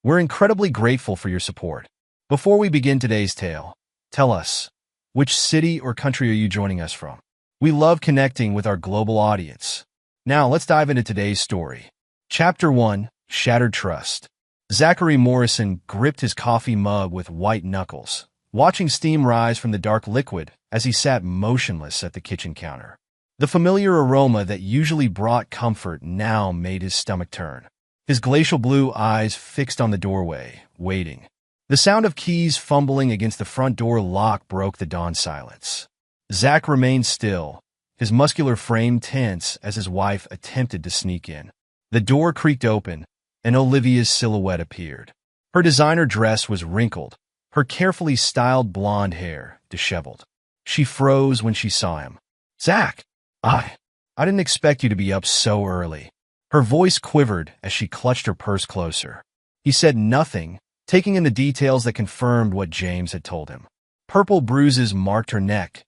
We're incredibly grateful for your support. Before we begin today's tale, tell us, which city or country are you joining us from? We love connecting with our global audience. Now, let's dive into today's story. Chapter 1, Shattered Trust. Zachary Morrison gripped his coffee mug with white knuckles, watching steam rise from the dark liquid as he sat motionless at the kitchen counter. The familiar aroma that usually brought comfort now made his stomach turn. His glacial blue eyes fixed on the doorway, waiting. The sound of keys fumbling against the front door lock broke the dawn silence. Zach remained still, his muscular frame tense as his wife attempted to sneak in. The door creaked open, and Olivia's silhouette appeared. Her designer dress was wrinkled, her carefully styled blonde hair disheveled. She froze when she saw him. "Zach, I didn't expect you to be up so early." Her voice quivered as she clutched her purse closer. He said nothing, taking in the details that confirmed what James had told him. Purple bruises marked her neck,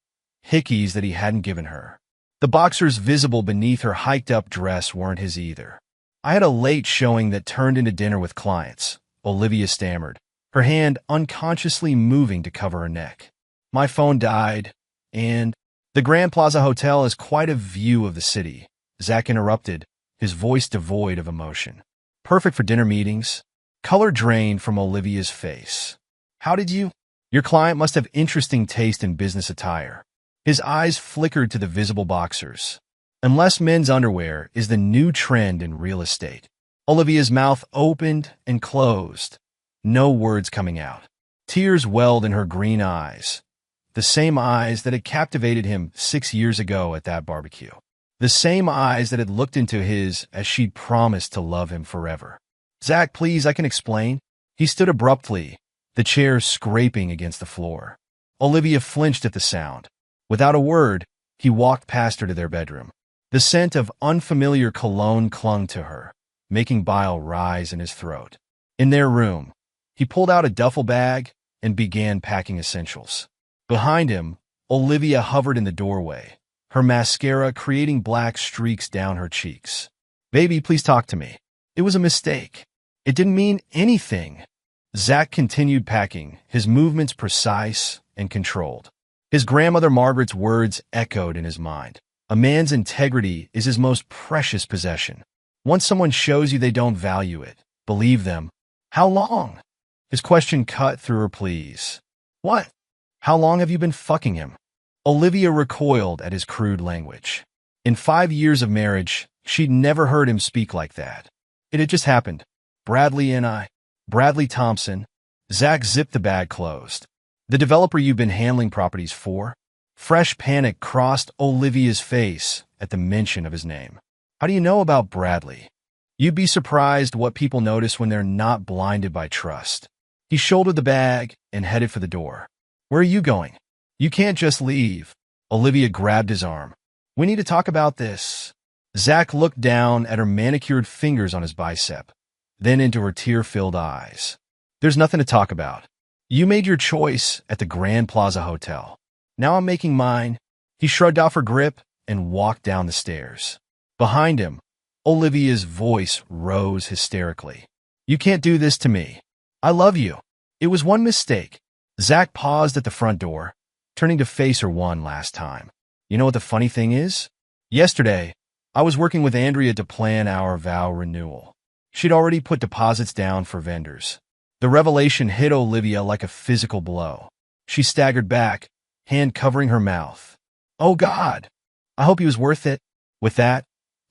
hickeys that he hadn't given her. The boxers visible beneath her hiked-up dress weren't his either. "I had a late showing that turned into dinner with clients," Olivia stammered, her hand unconsciously moving to cover her neck. "My phone died, and the Grand Plaza Hotel has quite a view of the city," Zach interrupted, his voice devoid of emotion. "Perfect for dinner meetings." Color drained from Olivia's face. "How did you? Your client must have interesting taste in business attire." His eyes flickered to the visible boxers. "Unless men's underwear is the new trend in real estate." Olivia's mouth opened and closed, no words coming out. Tears welled in her green eyes, the same eyes that had captivated him 6 years ago at that barbecue. The same eyes that had looked into his as she'd promised to love him forever. "Zach, please, I can explain." He stood abruptly, the chair scraping against the floor. Olivia flinched at the sound. Without a word, he walked past her to their bedroom. The scent of unfamiliar cologne clung to her, making bile rise in his throat. In their room, he pulled out a duffel bag and began packing essentials. Behind him, Olivia hovered in the doorway, her mascara creating black streaks down her cheeks. "Baby, please talk to me. It was a mistake. It didn't mean anything." Zach continued packing, his movements precise and controlled. His grandmother Margaret's words echoed in his mind. A man's integrity is his most precious possession. Once someone shows you they don't value it, believe them. "How long?" His question cut through her pleas. "What? How long have you been fucking him?" Olivia recoiled at his crude language. In 5 years of marriage, she'd never heard him speak like that. It had just happened. Bradley Thompson. Zach zipped the bag closed. "The developer you've been handling properties for?" Fresh panic crossed Olivia's face at the mention of his name. "How do you know about Bradley?" "You'd be surprised what people notice when they're not blinded by trust." He shouldered the bag and headed for the door. "Where are you going?" "You can't just leave." Olivia grabbed his arm. "We need to talk about this." Zach looked down at her manicured fingers on his bicep, then into her tear-filled eyes. "There's nothing to talk about. You made your choice at the Grand Plaza Hotel. Now I'm making mine." He shrugged off her grip and walked down the stairs. Behind him, Olivia's voice rose hysterically. "You can't do this to me. I love you. It was one mistake." Zach paused at the front door, turning to face her one last time. "You know what the funny thing is? Yesterday, I was working with Andrea to plan our vow renewal. She'd already put deposits down for vendors." The revelation hit Olivia like a physical blow. She staggered back, hand covering her mouth. "Oh God, I hope he was worth it." With that,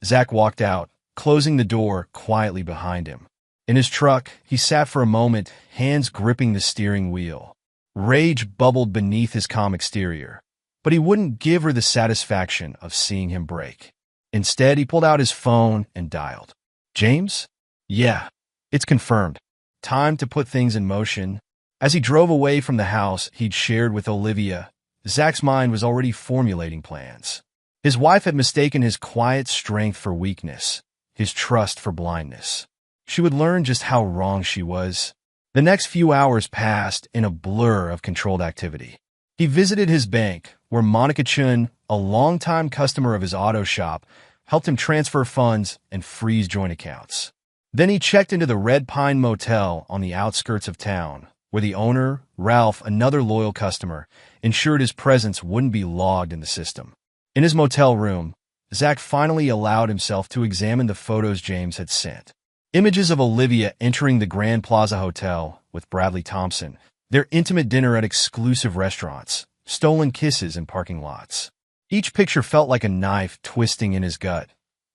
Zach walked out, closing the door quietly behind him. In his truck, he sat for a moment, hands gripping the steering wheel. Rage bubbled beneath his calm exterior, but he wouldn't give her the satisfaction of seeing him break. Instead, he pulled out his phone and dialed. "James? Yeah, it's confirmed. Time to put things in motion." As he drove away from the house he'd shared with Olivia, Zach's mind was already formulating plans. His wife had mistaken his quiet strength for weakness, his trust for blindness. She would learn just how wrong she was. The next few hours passed in a blur of controlled activity. He visited his bank, where Monica Chun, a longtime customer of his auto shop, helped him transfer funds and freeze joint accounts. Then he checked into the Red Pine Motel on the outskirts of town, where the owner, Ralph, another loyal customer, ensured his presence wouldn't be logged in the system. In his motel room, Zach finally allowed himself to examine the photos James had sent. Images of Olivia entering the Grand Plaza Hotel with Bradley Thompson, their intimate dinner at exclusive restaurants, stolen kisses in parking lots. Each picture felt like a knife twisting in his gut,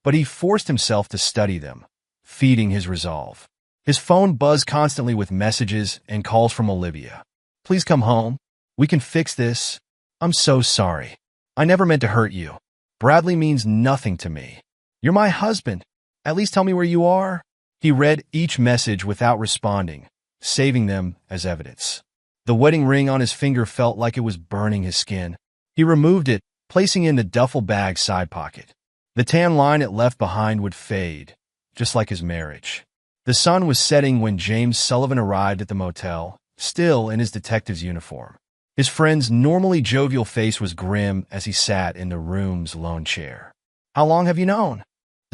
but he forced himself to study them, feeding his resolve. His phone buzzed constantly with messages and calls from Olivia. "Please come home. We can fix this. I'm so sorry. I never meant to hurt you. Bradley means nothing to me. You're my husband. At least tell me where you are." He read each message without responding, saving them as evidence. The wedding ring on his finger felt like it was burning his skin. He removed it, placing it in the duffel bag's side pocket. The tan line it left behind would fade, just like his marriage. The sun was setting when James Sullivan arrived at the motel, still in his detective's uniform. His friend's normally jovial face was grim as he sat in the room's lone chair. "How long have you known?"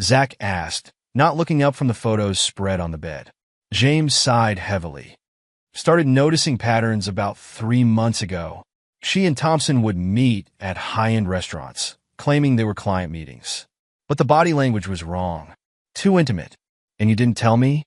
Zach asked, not looking up from the photos spread on the bed. James sighed heavily. "Started noticing patterns about 3 months ago. She and Thompson would meet at high-end restaurants, claiming they were client meetings. But the body language was wrong. Too intimate. And you didn't tell me?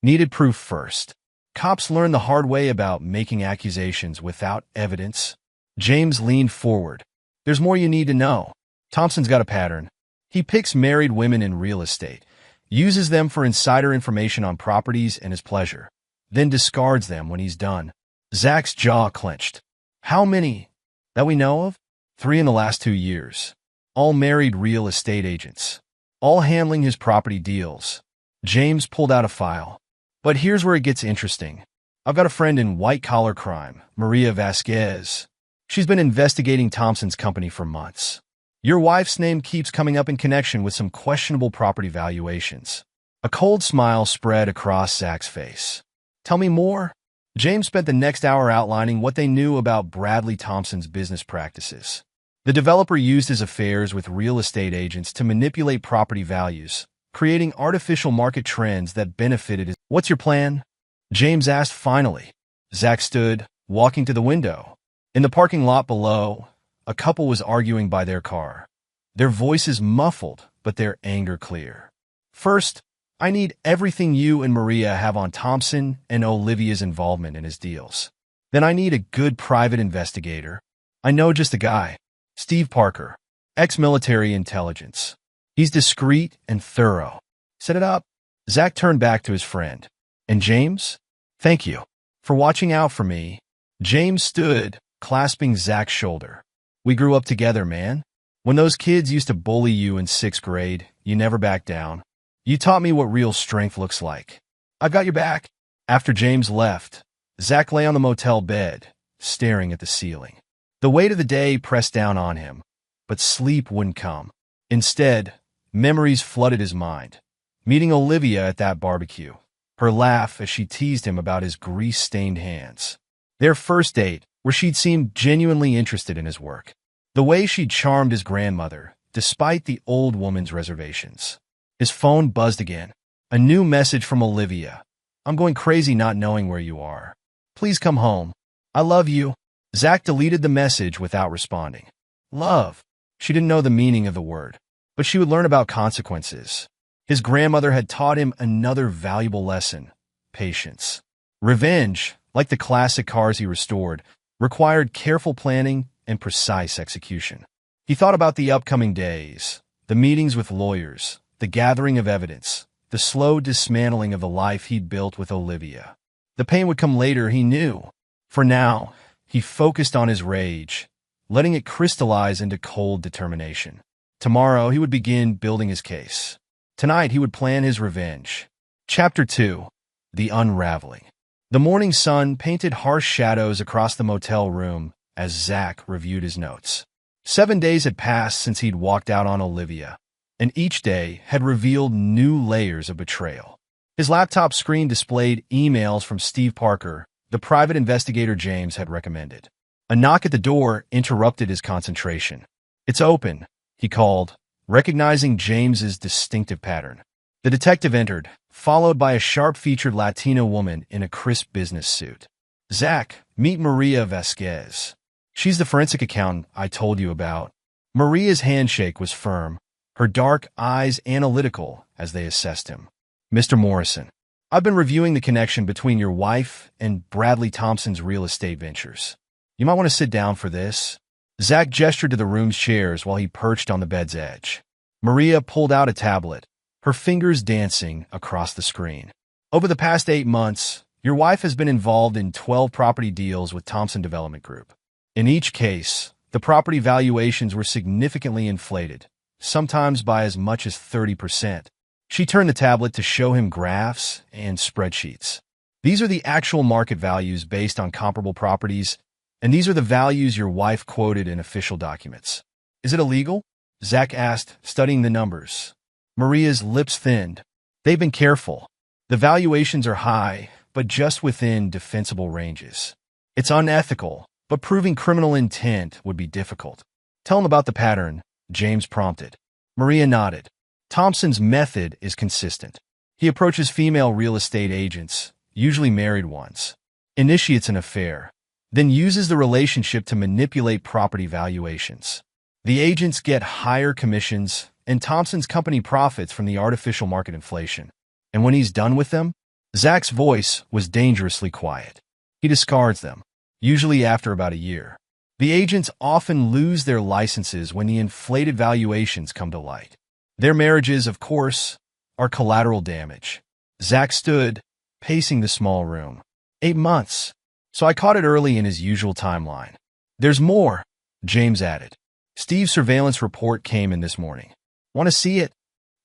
Needed proof first. Cops learned the hard way about making accusations without evidence." James leaned forward. "There's more you need to know. Thompson's got a pattern. He picks married women in real estate, uses them for insider information on properties and his pleasure, then discards them when he's done." Zach's jaw clenched. "How many?" "That we know of? 3 in the last 2 years. All married real estate agents. All handling his property deals." James pulled out a file. "But here's where it gets interesting. I've got a friend in white-collar crime, Maria Vasquez. She's been investigating Thompson's company for months. Your wife's name keeps coming up in connection with some questionable property valuations." A cold smile spread across Zach's face. "Tell me more." James spent the next hour outlining what they knew about Bradley Thompson's business practices. The developer used his affairs with real estate agents to manipulate property values, creating artificial market trends that benefited his. "What's your plan?" James asked finally. Zach stood, walking to the window. In the parking lot below, a couple was arguing by their car, their voices muffled, but their anger clear. "First, I need everything you and Maria have on Thompson and Olivia's involvement in his deals. Then I need a good private investigator. I know just a guy, Steve Parker, ex-military intelligence. He's discreet and thorough. Set it up." Zach turned back to his friend. "And James? Thank you for watching out for me." James stood, clasping Zach's shoulder. "We grew up together, man. When those kids used to bully you in 6th grade, you never backed down. You taught me what real strength looks like. I've got your back." After James left, Zach lay on the motel bed, staring at the ceiling. The weight of the day pressed down on him, but sleep wouldn't come. Instead, memories flooded his mind. Meeting Olivia at that barbecue, her laugh as she teased him about his grease-stained hands. Their first date, where she'd seemed genuinely interested in his work. The way she'd charmed his grandmother, despite the old woman's reservations. His phone buzzed again. A new message from Olivia. "I'm going crazy not knowing where you are. Please come home. I love you." Zach deleted the message without responding. Love. She didn't know the meaning of the word, but she would learn about consequences. His grandmother had taught him another valuable lesson: patience. Revenge, like the classic cars he restored, required careful planning and precise execution. He thought about the upcoming days, the meetings with lawyers, the gathering of evidence, the slow dismantling of the life he'd built with Olivia. The pain would come later, he knew. For now, he focused on his rage, letting it crystallize into cold determination. Tomorrow, he would begin building his case. Tonight, he would plan his revenge. Chapter 2. The Unraveling. The morning sun painted harsh shadows across the motel room as Zach reviewed his notes. 7 days had passed since he'd walked out on Olivia, and each day had revealed new layers of betrayal. His laptop screen displayed emails from Steve Parker, the private investigator James had recommended. A knock at the door interrupted his concentration. "It's open," he called, recognizing James's distinctive pattern. The detective entered, followed by a sharp-featured Latina woman in a crisp business suit. Zach, meet Maria Vasquez. She's the forensic accountant I told you about. Maria's handshake was firm, her dark eyes analytical as they assessed him. Mr. Morrison, I've been reviewing the connection between your wife and Bradley Thompson's real estate ventures. You might want to sit down for this. Zach gestured to the room's chairs while he perched on the bed's edge. Maria pulled out a tablet, her fingers dancing across the screen. Over the past 8 months, your wife has been involved in 12 property deals with Thompson Development Group. In each case, the property valuations were significantly inflated, sometimes by as much as 30%. She turned the tablet to show him graphs and spreadsheets. These are the actual market values based on comparable properties, and these are the values your wife quoted in official documents. Is it illegal? Zach asked, studying the numbers. Maria's lips thinned. They've been careful. The valuations are high, but just within defensible ranges. It's unethical, but proving criminal intent would be difficult. Tell him about the pattern, James prompted. Maria nodded. Thompson's method is consistent. He approaches female real estate agents, usually married ones, initiates an affair, then uses the relationship to manipulate property valuations. The agents get higher commissions, and Thompson's company profits from the artificial market inflation. And when he's done with them, Zach's voice was dangerously quiet. He discards them, usually after about a year. The agents often lose their licenses when the inflated valuations come to light. Their marriages, of course, are collateral damage. Zach stood, pacing the small room. 8 months. So I caught it early in his usual timeline. There's more, James added. Steve's surveillance report came in this morning. Want to see it?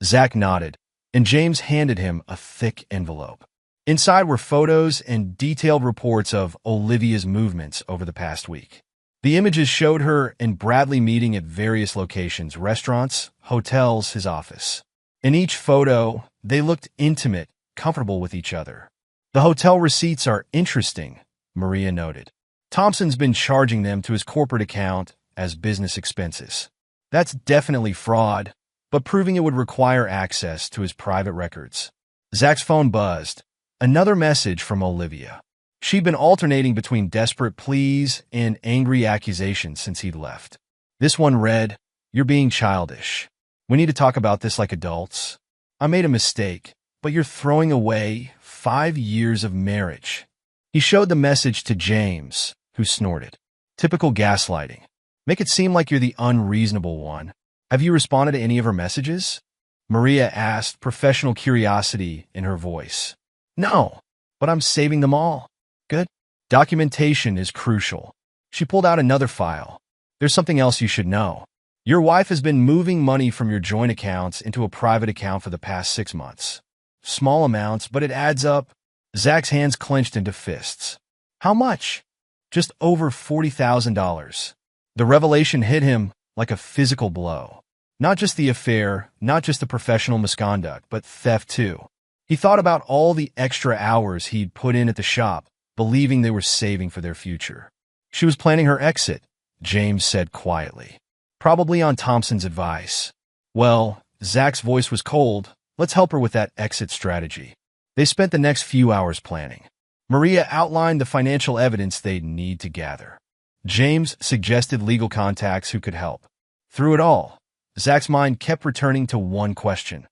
Zach nodded, and James handed him a thick envelope. Inside were photos and detailed reports of Olivia's movements over the past week. The images showed her and Bradley meeting at various locations, restaurants, hotels, his office. In each photo, they looked intimate, comfortable with each other. The hotel receipts are interesting, Maria noted. Thompson's been charging them to his corporate account as business expenses. That's definitely fraud, but proving it would require access to his private records. Zach's phone buzzed. Another message from Olivia. She'd been alternating between desperate pleas and angry accusations since he'd left. This one read, "You're being childish. We need to talk about this like adults. I made a mistake, but you're throwing away 5 years of marriage." He showed the message to James, who snorted. Typical gaslighting. Make it seem like you're the unreasonable one. Have you responded to any of her messages? Maria asked, professional curiosity in her voice. No, but I'm saving them all. Good. Documentation is crucial. She pulled out another file. There's something else you should know. Your wife has been moving money from your joint accounts into a private account for the past 6 months. Small amounts, but it adds up. Zach's hands clenched into fists. How much? Just over $40,000. The revelation hit him like a physical blow. Not just the affair, not just the professional misconduct, but theft too. He thought about all the extra hours he'd put in at the shop, believing they were saving for their future. She was planning her exit, James said quietly. Probably on Thompson's advice. Well, Zach's voice was cold. Let's help her with that exit strategy. They spent the next few hours planning. Maria outlined the financial evidence they'd need to gather. James suggested legal contacts who could help. Through it all, Zach's mind kept returning to one question.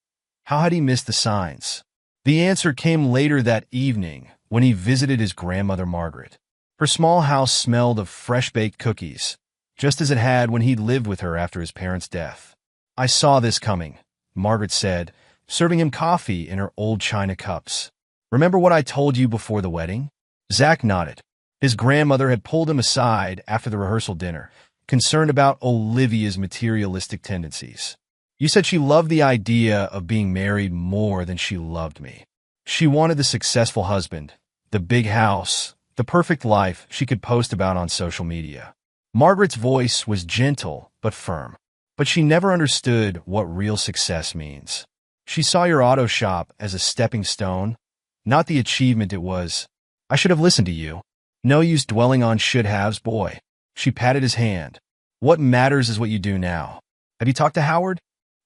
How had he missed the signs? The answer came later that evening when he visited his grandmother Margaret. Her small house smelled of fresh-baked cookies, just as it had when he'd lived with her after his parents' death. I saw this coming, Margaret said, serving him coffee in her old china cups. Remember what I told you before the wedding? Zach nodded. His grandmother had pulled him aside after the rehearsal dinner, concerned about Olivia's materialistic tendencies. You said she loved the idea of being married more than she loved me. She wanted the successful husband, the big house, the perfect life she could post about on social media. Margaret's voice was gentle but firm, but she never understood what real success means. She saw your auto shop as a stepping stone, not the achievement it was. I should have listened to you. No use dwelling on should-haves, boy. She patted his hand. What matters is what you do now. Have you talked to Howard?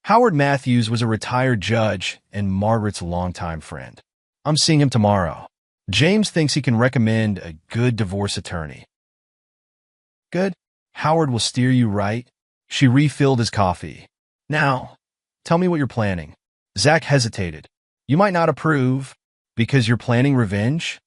Howard Matthews was a retired judge and Margaret's longtime friend. I'm seeing him tomorrow. James thinks he can recommend a good divorce attorney. Good. Howard will steer you right. She refilled his coffee. Now, tell me what you're planning. Zach hesitated. You might not approve because you're planning revenge?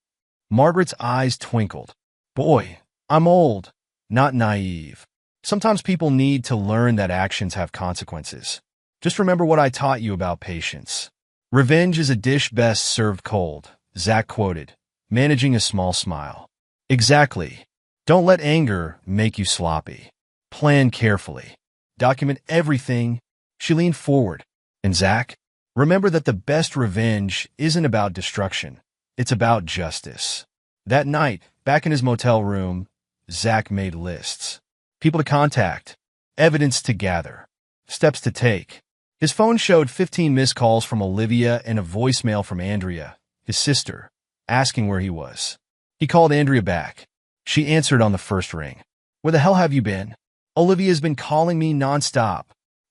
Margaret's eyes twinkled. Boy, I'm old, not naive. Sometimes people need to learn that actions have consequences. Just remember what I taught you about patience. Revenge is a dish best served cold, Zach quoted, managing a small smile. Exactly. Don't let anger make you sloppy. Plan carefully. Document everything. She leaned forward. And Zach, remember that the best revenge isn't about destruction. It's about justice. That night, back in his motel room, Zach made lists. People to contact, evidence to gather, steps to take. His phone showed 15 missed calls from Olivia and a voicemail from Andrea, his sister, asking where he was. He called Andrea back. She answered on the first ring. Where the hell have you been? Olivia's been calling me nonstop.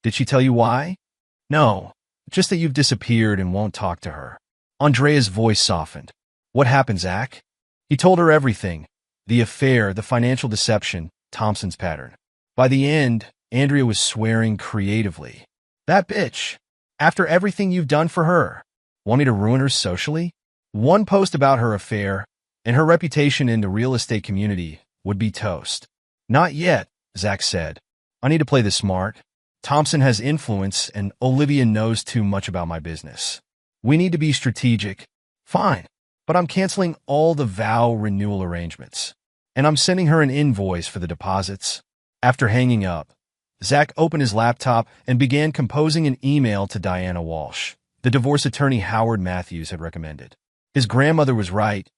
Did she tell you why? No, just that you've disappeared and won't talk to her. Andrea's voice softened. What happened, Zach? He told her everything. The affair, the financial deception, Thompson's pattern. By the end, Andrea was swearing creatively. That bitch. After everything you've done for her, want me to ruin her socially? One post about her affair, and her reputation in the real estate community would be toast. Not yet, Zach said. I need to play this smart. Thompson has influence, and Olivia knows too much about my business. We need to be strategic. Fine, but I'm canceling all the vow renewal arrangements. And I'm sending her an invoice for the deposits. After hanging up, Zach opened his laptop and began composing an email to Diana Walsh, the divorce attorney Howard Matthews had recommended. His grandmother was right.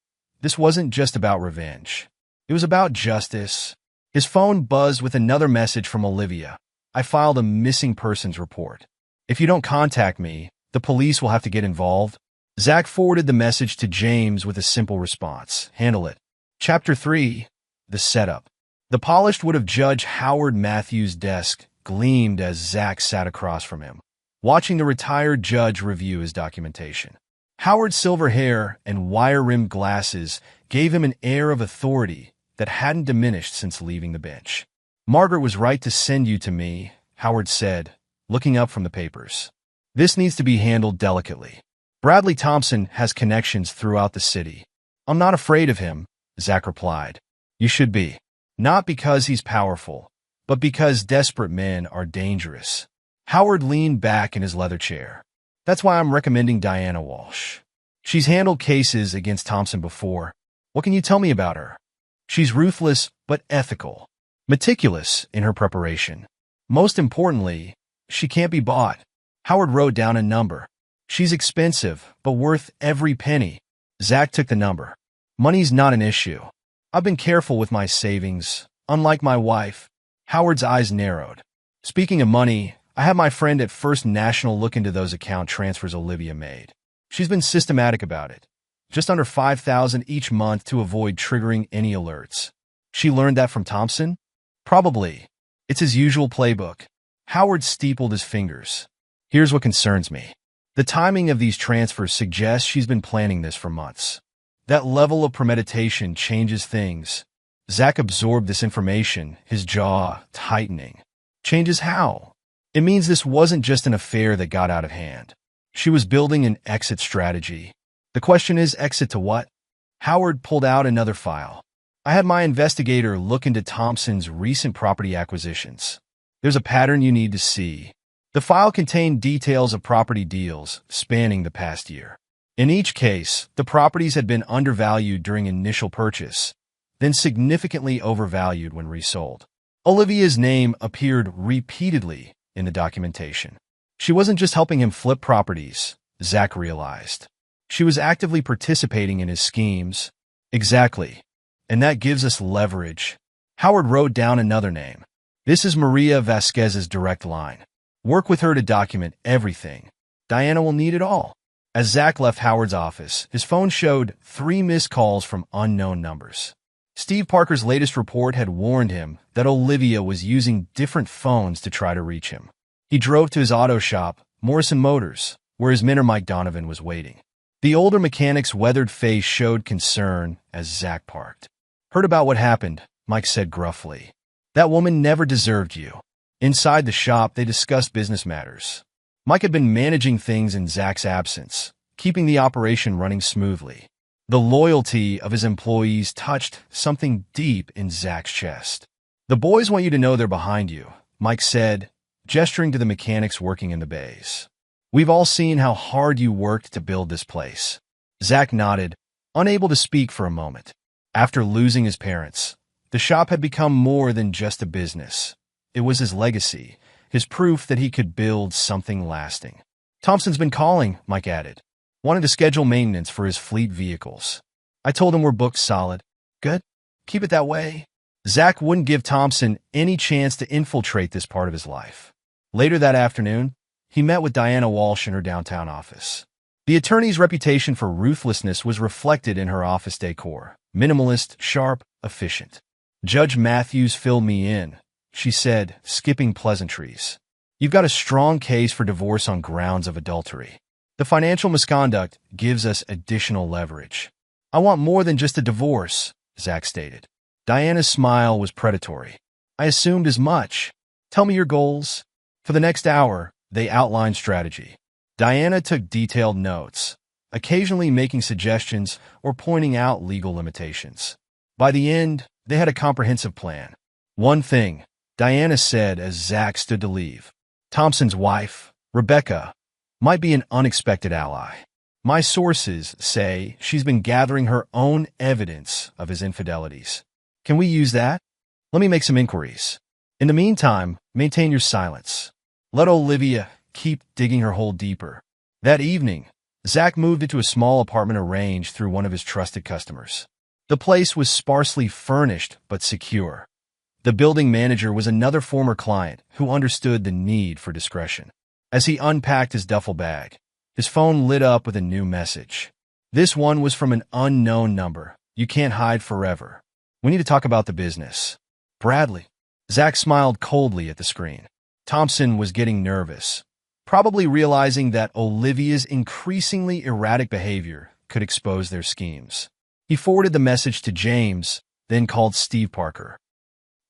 This wasn't just about revenge. It was about justice. His phone buzzed with another message from Olivia. I filed a missing persons report. If you don't contact me, the police will have to get involved. Zach forwarded the message to James with a simple response. Handle it. Chapter 3. The Setup. The polished wood of Judge Howard Matthews' desk gleamed as Zach sat across from him, watching the retired judge review his documentation. Howard's silver hair and wire-rimmed glasses gave him an air of authority that hadn't diminished since leaving the bench. Margaret was right to send you to me, Howard said, looking up from the papers. This needs to be handled delicately. Bradley Thompson has connections throughout the city. I'm not afraid of him, Zach replied. You should be. Not because he's powerful, but because desperate men are dangerous. Howard leaned back in his leather chair. That's why I'm recommending Diana Walsh. She's handled cases against Thompson before. What can you tell me about her? She's ruthless but ethical, meticulous in her preparation. Most importantly, she can't be bought. Howard wrote down a number. She's expensive, but worth every penny. Zach took the number. Money's not an issue. I've been careful with my savings, unlike my wife. Howard's eyes narrowed. Speaking of money, I had my friend at First National look into those account transfers Olivia made. She's been systematic about it. Just under $5,000 each month to avoid triggering any alerts. She learned that from Thompson? Probably. It's his usual playbook. Howard steepled his fingers. Here's what concerns me. The timing of these transfers suggests she's been planning this for months. That level of premeditation changes things. Zach absorbed this information, his jaw tightening. Changes how? It means this wasn't just an affair that got out of hand. She was building an exit strategy. The question is, exit to what? Howard pulled out another file. I had my investigator look into Thompson's recent property acquisitions. There's a pattern you need to see. The file contained details of property deals spanning the past year. In each case, the properties had been undervalued during initial purchase, then significantly overvalued when resold. Olivia's name appeared repeatedly in the documentation. She wasn't just helping him flip properties, Zach realized. She was actively participating in his schemes. Exactly. And that gives us leverage. Howard wrote down another name. This is Maria Vasquez's direct line. Work with her to document everything. Diana will need it all. As Zach left Howard's office, his phone showed 3 missed calls from unknown numbers. Steve Parker's latest report had warned him that Olivia was using different phones to try to reach him. He drove to his auto shop, Morrison Motors, where his mentor Mike Donovan was waiting. The older mechanic's weathered face showed concern as Zach parked. "Heard about what happened," Mike said gruffly. "That woman never deserved you." Inside the shop, they discussed business matters. Mike had been managing things in Zach's absence, keeping the operation running smoothly. The loyalty of his employees touched something deep in Zach's chest. "The boys want you to know they're behind you," Mike said, gesturing to the mechanics working in the bays. "We've all seen how hard you worked to build this place." Zach nodded, unable to speak for a moment. After losing his parents, the shop had become more than just a business. It was his legacy, his proof that he could build something lasting. "Thompson's been calling," Mike added. "Wanted to schedule maintenance for his fleet vehicles. I told him we're booked solid." "Good. Keep it that way." Zach wouldn't give Thompson any chance to infiltrate this part of his life. Later that afternoon, he met with Diana Walsh in her downtown office. The attorney's reputation for ruthlessness was reflected in her office decor. Minimalist, sharp, efficient. "Judge Matthews filled me in," she said, skipping pleasantries. "You've got a strong case for divorce on grounds of adultery. The financial misconduct gives us additional leverage." "I want more than just a divorce," Zach stated. Diana's smile was predatory. "I assumed as much. Tell me your goals." For the next hour, they outlined strategy. Diana took detailed notes, occasionally making suggestions or pointing out legal limitations. By the end, they had a comprehensive plan. "One thing," Diana said as Zach stood to leave. "Thompson's wife, Rebecca, might be an unexpected ally. My sources say she's been gathering her own evidence of his infidelities. Can we use that? Let me make some inquiries. In the meantime, maintain your silence. Let Olivia keep digging her hole deeper." That evening, Zach moved into a small apartment arranged through one of his trusted customers. The place was sparsely furnished but secure. The building manager was another former client who understood the need for discretion. As he unpacked his duffel bag, his phone lit up with a new message. This one was from an unknown number. "You can't hide forever. We need to talk about the business." "Bradley." Zach smiled coldly at the screen. Thompson was getting nervous, probably realizing that Olivia's increasingly erratic behavior could expose their schemes. He forwarded the message to James, then called Steve Parker.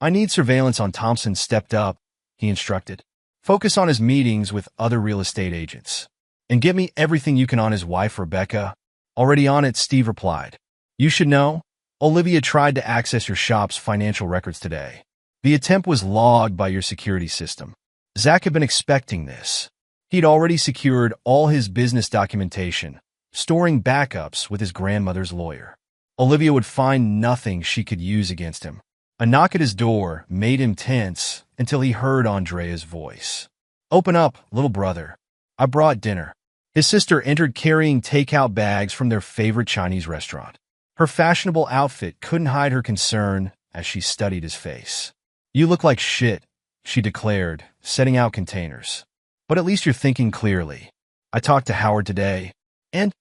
"I need surveillance on Thompson stepped up," he instructed. "Focus on his meetings with other real estate agents. And get me everything you can on his wife, Rebecca." "Already on it," Steve replied. "You should know, Olivia tried to access your shop's financial records today. The attempt was logged by your security system." Zach had been expecting this. He'd already secured all his business documentation, storing backups with his grandmother's lawyer. Olivia would find nothing she could use against him. A knock at his door made him tense until he heard Andrea's voice. "Open up, little brother. I brought dinner." His sister entered carrying takeout bags from their favorite Chinese restaurant. Her fashionable outfit couldn't hide her concern as she studied his face. "You look like shit," she declared, setting out containers. "But at least you're thinking clearly. I talked to Howard today, and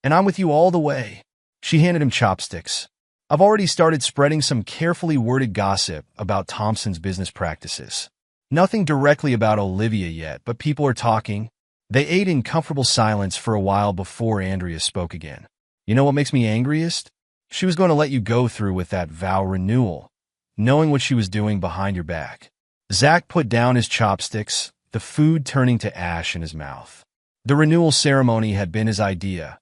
I'm with you all the way." She handed him chopsticks. "I've already started spreading some carefully worded gossip about Thompson's business practices. Nothing directly about Olivia yet, but people are talking." They ate in comfortable silence for a while before Andrea spoke again. "You know what makes me angriest? She was going to let you go through with that vow renewal, knowing what she was doing behind your back." Zach put down his chopsticks, the food turning to ash in his mouth. The renewal ceremony had been his idea,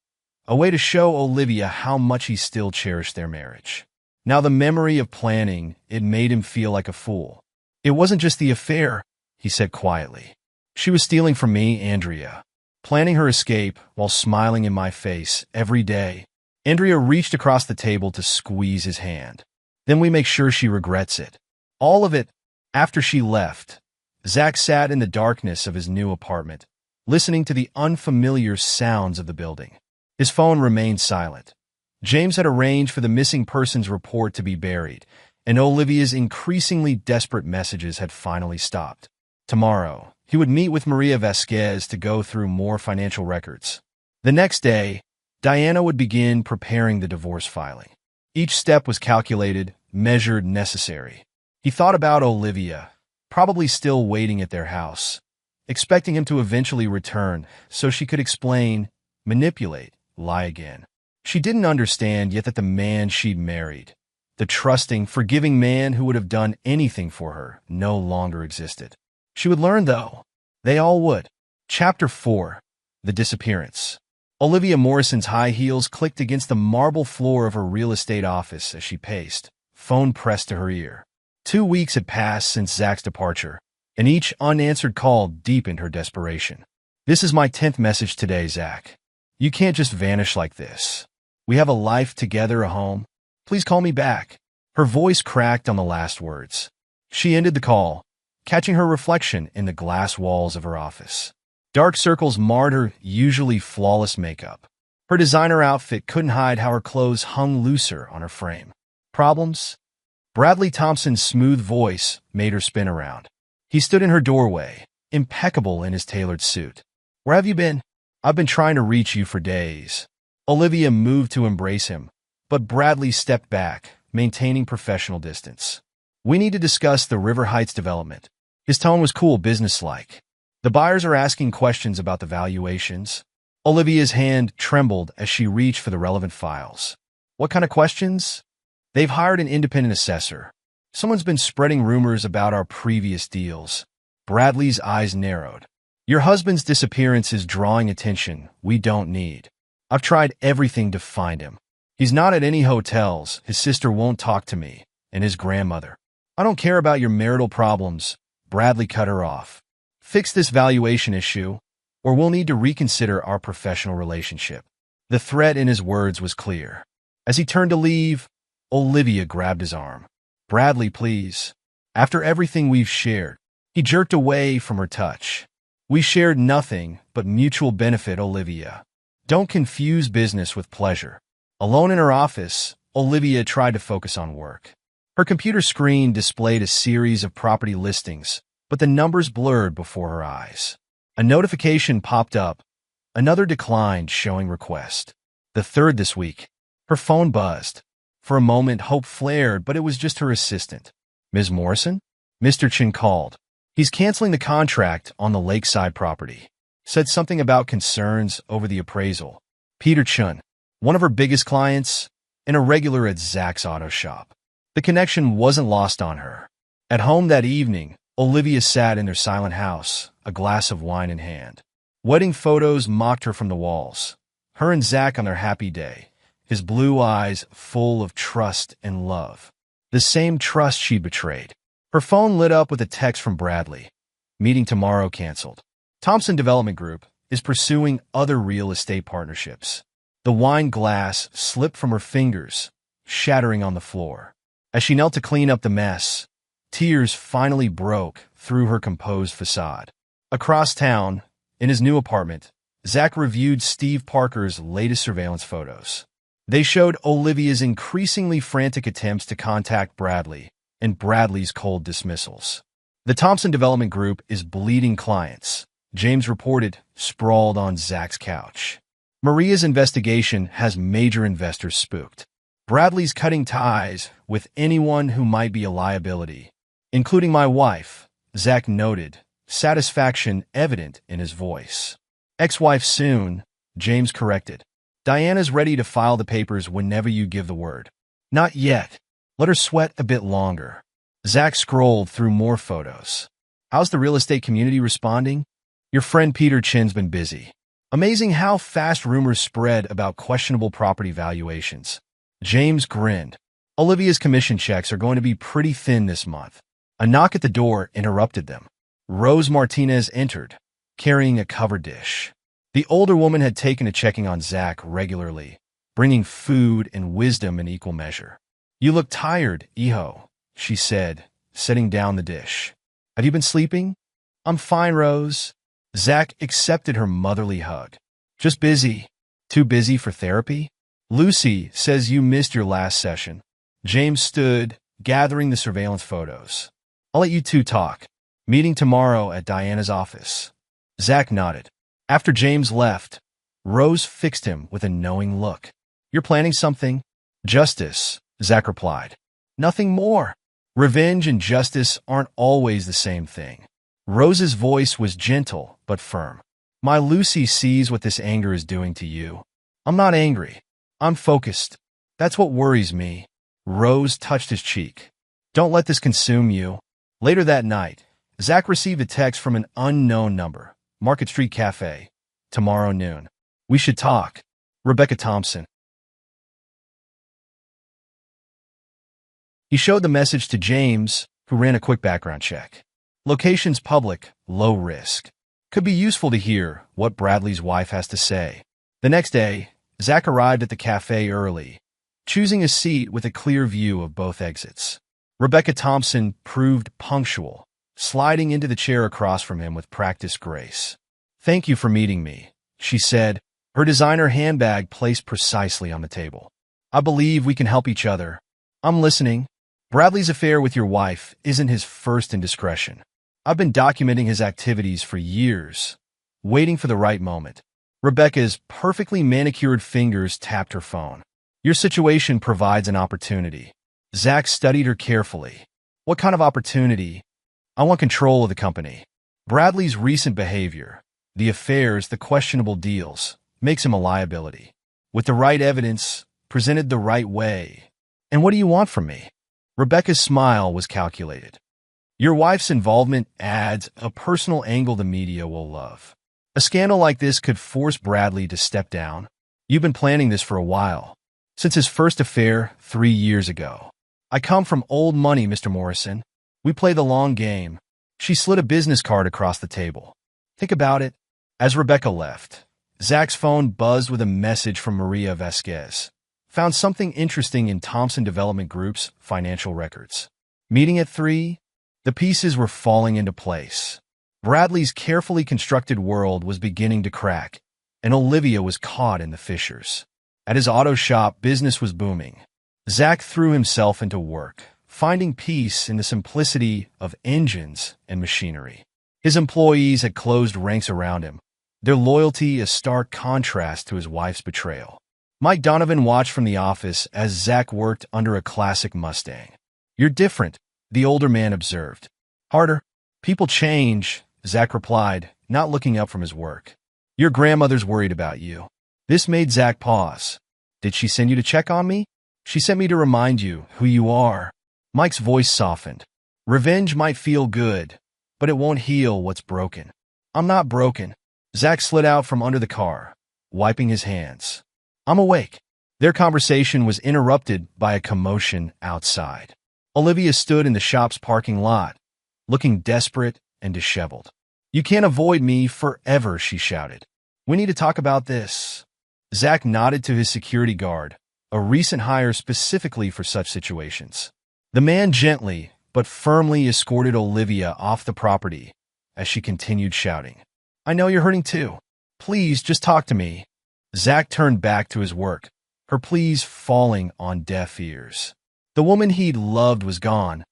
a way to show Olivia how much he still cherished their marriage. Now the memory of planning, it made him feel like a fool. "It wasn't just the affair," he said quietly. "She was stealing from me, Andrea, planning her escape while smiling in my face every day." Andrea reached across the table to squeeze his hand. "Then we make sure she regrets it. All of it." After she left, Zach sat in the darkness of his new apartment, listening to the unfamiliar sounds of the building. His phone remained silent. James had arranged for the missing persons report to be buried, and Olivia's increasingly desperate messages had finally stopped. Tomorrow, he would meet with Maria Vasquez to go through more financial records. The next day, Diana would begin preparing the divorce filing. Each step was calculated, measured, necessary. He thought about Olivia, probably still waiting at their house, expecting him to eventually return so she could explain, manipulate, lie again. She didn't understand yet that the man she'd married, the trusting, forgiving man who would have done anything for her, no longer existed. She would learn, though. They all would. Chapter 4. The Disappearance. Olivia Morrison's high heels clicked against the marble floor of her real estate office as she paced, phone pressed to her ear. 2 weeks had passed since Zach's departure, and each unanswered call deepened her desperation. "This is my 10th message today, Zach. You can't just vanish like this. We have a life together, a home. Please call me back." Her voice cracked on the last words. She ended the call, catching her reflection in the glass walls of her office. Dark circles marred her usually flawless makeup. Her designer outfit couldn't hide how her clothes hung looser on her frame. Problems? Bradley Thompson's smooth voice made her spin around. He stood in her doorway, impeccable in his tailored suit. "Where have you been? I've been trying to reach you for days." Olivia moved to embrace him, but Bradley stepped back, maintaining professional distance. "We need to discuss the River Heights development." His tone was cool, businesslike. "The buyers are asking questions about the valuations." Olivia's hand trembled as she reached for the relevant files. "What kind of questions?" "They've hired an independent assessor. Someone's been spreading rumors about our previous deals." Bradley's eyes narrowed. "Your husband's disappearance is drawing attention we don't need. I've tried everything to find him. He's not at any hotels, his sister won't talk to me, and his grandmother." "I don't care about your marital problems," Bradley cut her off. "Fix this valuation issue, or we'll need to reconsider our professional relationship." The threat in his words was clear. As he turned to leave, Olivia grabbed his arm. "Bradley, please. After everything we've shared." He jerked away from her touch. "We shared nothing but mutual benefit, Olivia. Don't confuse business with pleasure." Alone in her office, Olivia tried to focus on work. Her computer screen displayed a series of property listings, but the numbers blurred before her eyes. A notification popped up, another declined showing request. The third this week. Her phone buzzed. For a moment, hope flared, but it was just her assistant. "Ms. Morrison?" Mr. Chin called. "He's canceling the contract on the lakeside property." Said something about concerns over the appraisal. Peter Chun, one of her biggest clients, and a regular at Zach's auto shop. The connection wasn't lost on her. At home that evening, Olivia sat in their silent house, a glass of wine in hand. Wedding photos mocked her from the walls. Her and Zach on their happy day, his blue eyes full of trust and love. The same trust she'd betrayed. Her phone lit up with a text from Bradley. "Meeting tomorrow canceled. Thompson Development Group is pursuing other real estate partnerships." The wine glass slipped from her fingers, shattering on the floor. As she knelt to clean up the mess, tears finally broke through her composed facade. Across town, in his new apartment, Zach reviewed Steve Parker's latest surveillance photos. They showed Olivia's increasingly frantic attempts to contact Bradley and Bradley's cold dismissals. "The Thompson Development Group is bleeding clients," James reported, sprawled on Zach's couch. "Maria's investigation has major investors spooked. Bradley's cutting ties with anyone who might be a liability, including my wife," Zach noted, satisfaction evident in his voice. "Ex-wife soon," James corrected. "Diana's ready to file the papers whenever you give the word." "Not yet. Let her sweat a bit longer." Zach scrolled through more photos. "How's the real estate community responding?" "Your friend Peter Chin's been busy. Amazing how fast rumors spread about questionable property valuations." James grinned. "Olivia's commission checks are going to be pretty thin this month." A knock at the door interrupted them. Rose Martinez entered, carrying a covered dish. The older woman had taken to checking on Zach regularly, bringing food and wisdom in equal measure. "You look tired, Iho," she said, setting down the dish. "Have you been sleeping?" "I'm fine, Rose." Zach accepted her motherly hug. "Just busy." "Too busy for therapy?" "Lucy says you missed your last session." James stood, gathering the surveillance photos. "I'll let you two talk. Meeting tomorrow at Diana's office." Zach nodded. After James left, Rose fixed him with a knowing look. "You're planning something?" "Justice," Zach replied. "Nothing more. Revenge and justice aren't always the same thing." Rose's voice was gentle but firm. My Lucy sees what this anger is doing to you. I'm not angry. I'm focused. That's what worries me. Rose touched his cheek. Don't let this consume you. Later that night, Zach received a text from an unknown number. Market Street Cafe. Tomorrow noon. We should talk. Rebecca Thompson. He showed the message to James, who ran a quick background check. Locations public, low risk. Could be useful to hear what Bradley's wife has to say. The next day, Zach arrived at the cafe early, choosing a seat with a clear view of both exits. Rebecca Thompson proved punctual, sliding into the chair across from him with practiced grace. Thank you for meeting me, she said, her designer handbag placed precisely on the table. I believe we can help each other. I'm listening. Bradley's affair with your wife isn't his first indiscretion. I've been documenting his activities for years, waiting for the right moment. Rebecca's perfectly manicured fingers tapped her phone. Your situation provides an opportunity. Zach studied her carefully. What kind of opportunity? I want control of the company. Bradley's recent behavior, the affairs, the questionable deals, makes him a liability. With the right evidence, presented the right way. And what do you want from me? Rebecca's smile was calculated. Your wife's involvement adds a personal angle the media will love. A scandal like this could force Bradley to step down. You've been planning this for a while. Since his first affair 3 years ago. I come from old money, Mr. Morrison. We play the long game. She slid a business card across the table. Think about it. As Rebecca left, Zach's phone buzzed with a message from Maria Vasquez. Found something interesting in Thompson Development Group's financial records. Meeting at 3, the pieces were falling into place. Bradley's carefully constructed world was beginning to crack, and Olivia was caught in the fissures. At his auto shop, business was booming. Zach threw himself into work, finding peace in the simplicity of engines and machinery. His employees had closed ranks around him, their loyalty a stark contrast to his wife's betrayal. Mike Donovan watched from the office as Zach worked under a classic Mustang. You're different, the older man observed. Harder. People change, Zach replied, not looking up from his work. Your grandmother's worried about you. This made Zach pause. Did she send you to check on me? She sent me to remind you who you are. Mike's voice softened. Revenge might feel good, but it won't heal what's broken. I'm not broken. Zach slid out from under the car, wiping his hands. I'm awake. Their conversation was interrupted by a commotion outside. Olivia stood in the shop's parking lot, looking desperate and disheveled. You can't avoid me forever, she shouted. We need to talk about this. Zach nodded to his security guard, a recent hire specifically for such situations. The man gently but firmly escorted Olivia off the property as she continued shouting. I know you're hurting too. Please just talk to me. Zach turned back to his work, her pleas falling on deaf ears. The woman he'd loved was gone,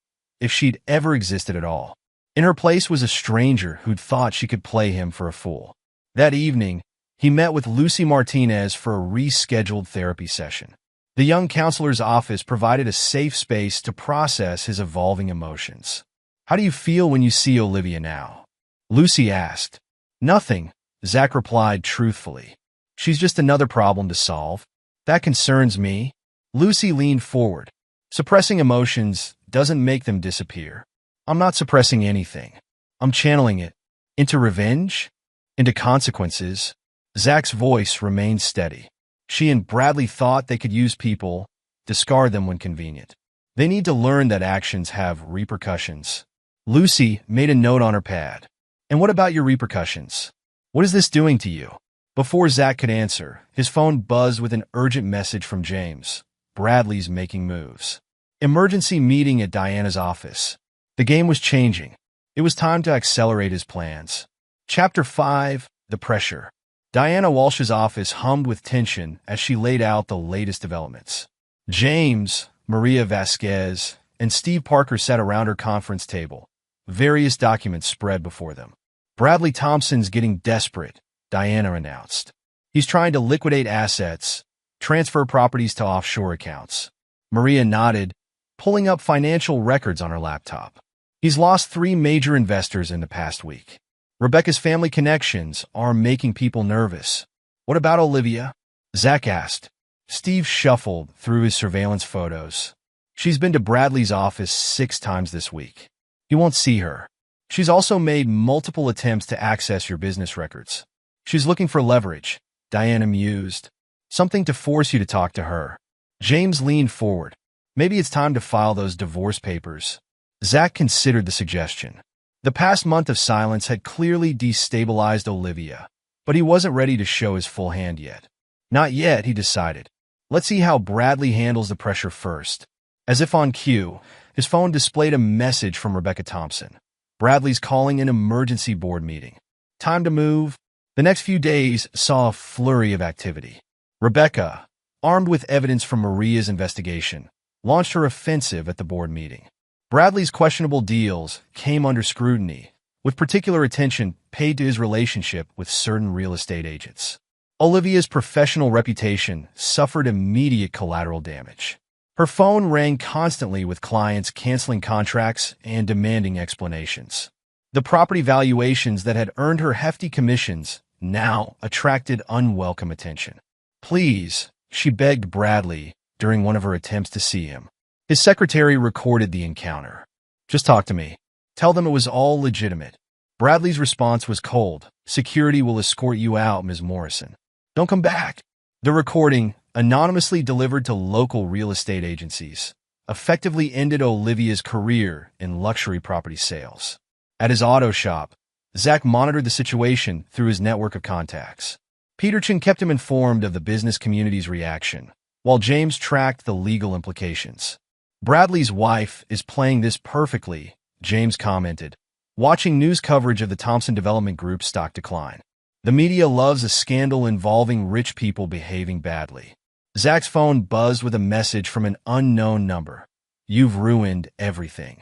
if she'd ever existed at all. In her place was a stranger who'd thought she could play him for a fool. That evening, he met with Lucy Martinez for a rescheduled therapy session. The young counselor's office provided a safe space to process his evolving emotions. How do you feel when you see Olivia now? Lucy asked. Nothing, Zach replied truthfully. She's just another problem to solve. That concerns me. Lucy leaned forward. Suppressing emotions doesn't make them disappear. I'm not suppressing anything. I'm channeling it. Into revenge? Into consequences? Zach's voice remained steady. She and Bradley thought they could use people, discard them when convenient. They need to learn that actions have repercussions. Lucy made a note on her pad. And what about your repercussions? What is this doing to you? Before Zach could answer, his phone buzzed with an urgent message from James. Bradley's making moves. Emergency meeting at Diana's office. The game was changing. It was time to accelerate his plans. Chapter 5, The Pressure. Diana Walsh's office hummed with tension as she laid out the latest developments. James, Maria Vasquez, and Steve Parker sat around her conference table, various documents spread before them. Bradley Thompson's getting desperate, Diana announced. He's trying to liquidate assets, transfer properties to offshore accounts. Maria nodded, pulling up financial records on her laptop. He's lost 3 major investors in the past week. Rebecca's family connections are making people nervous. What about Olivia? Zach asked. Steve shuffled through his surveillance photos. She's been to Bradley's office 6 times this week. He won't see her. She's also made multiple attempts to access your business records. She's looking for leverage, Diana mused. Something to force you to talk to her. James leaned forward. Maybe it's time to file those divorce papers. Zach considered the suggestion. The past month of silence had clearly destabilized Olivia, but he wasn't ready to show his full hand yet. Not yet, he decided. Let's see how Bradley handles the pressure first. As if on cue, his phone displayed a message from Rebecca Thompson. Bradley's calling an emergency board meeting. Time to move. The next few days saw a flurry of activity. Rebecca, armed with evidence from Maria's investigation, launched her offensive at the board meeting. Bradley's questionable deals came under scrutiny, with particular attention paid to his relationship with certain real estate agents. Olivia's professional reputation suffered immediate collateral damage. Her phone rang constantly with clients canceling contracts and demanding explanations. The property valuations that had earned her hefty commissions now attracted unwelcome attention. Please, she begged Bradley during one of her attempts to see him. His secretary recorded the encounter. Just talk to me. Tell them it was all legitimate. Bradley's response was cold. Security will escort you out, Ms. Morrison. Don't come back. The recording, anonymously delivered to local real estate agencies, effectively ended Olivia's career in luxury property sales. At his auto shop, Zach monitored the situation through his network of contacts. Peterson kept him informed of the business community's reaction, while James tracked the legal implications. Bradley's wife is playing this perfectly, James commented, watching news coverage of the Thompson Development Group's stock decline. The media loves a scandal involving rich people behaving badly. Zach's phone buzzed with a message from an unknown number. You've ruined everything.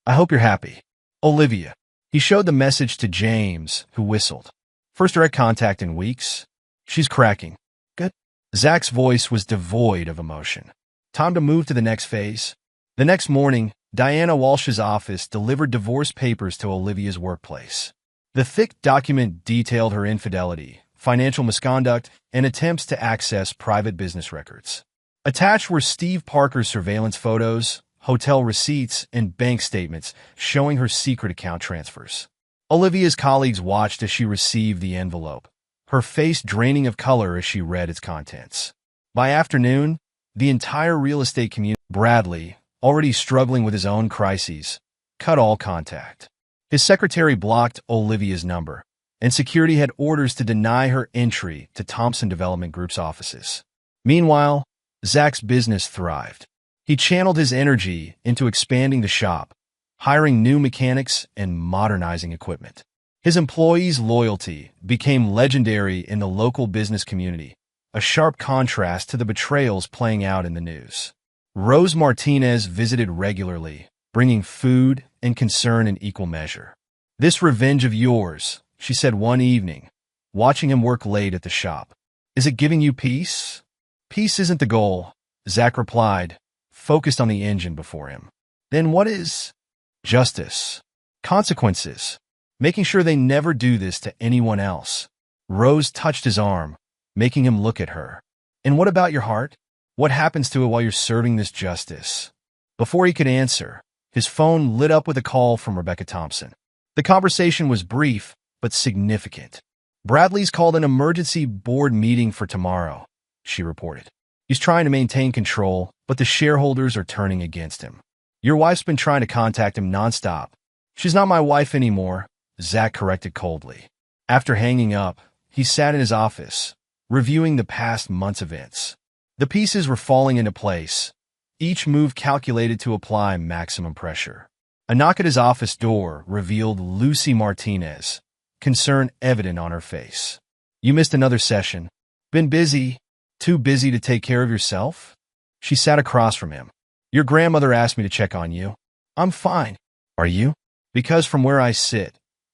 I hope you're happy. Olivia. He showed the message to James, who whistled. First direct contact in weeks. She's cracking. Good. Zach's voice was devoid of emotion. Time to move to the next phase. The next morning, Diana Walsh's office delivered divorce papers to Olivia's workplace. The thick document detailed her infidelity, financial misconduct, and attempts to access private business records. Attached were Steve Parker's surveillance photos, hotel receipts, and bank statements showing her secret account transfers. Olivia's colleagues watched as she received the envelope, her face draining of color as she read its contents. By afternoon, the entire real estate community, Bradley, already struggling with his own crises, cut all contact. His secretary blocked Olivia's number, and security had orders to deny her entry to Thompson Development Group's offices. Meanwhile, Zach's business thrived. He channeled his energy into expanding the shop, hiring new mechanics and modernizing equipment. His employees' loyalty became legendary in the local business community, a sharp contrast to the betrayals playing out in the news. Rose Martinez visited regularly, bringing food and concern in equal measure. This revenge of yours, she said one evening, watching him work late at the shop. Is it giving you peace? Peace isn't the goal, Zach replied, focused on the engine before him. Then what is? Justice. Consequences. Making sure they never do this to anyone else. Rose touched his arm, making him look at her. And what about your heart? What happens to it while you're serving this justice? Before he could answer, his phone lit up with a call from Rebecca Thompson. The conversation was brief, but significant. Bradley's called an emergency board meeting for tomorrow, she reported. He's trying to maintain control, but the shareholders are turning against him. Your wife's been trying to contact him nonstop. She's not my wife anymore, Zach corrected coldly. After hanging up, he sat in his office, reviewing the past month's events. The pieces were falling into place, each move calculated to apply maximum pressure. A knock at his office door revealed Lucy Martinez, concern evident on her face. You missed another session. Been busy? Too busy to take care of yourself? She sat across from him. Your grandmother asked me to check on you. I'm fine. Are you? Because from where I sit,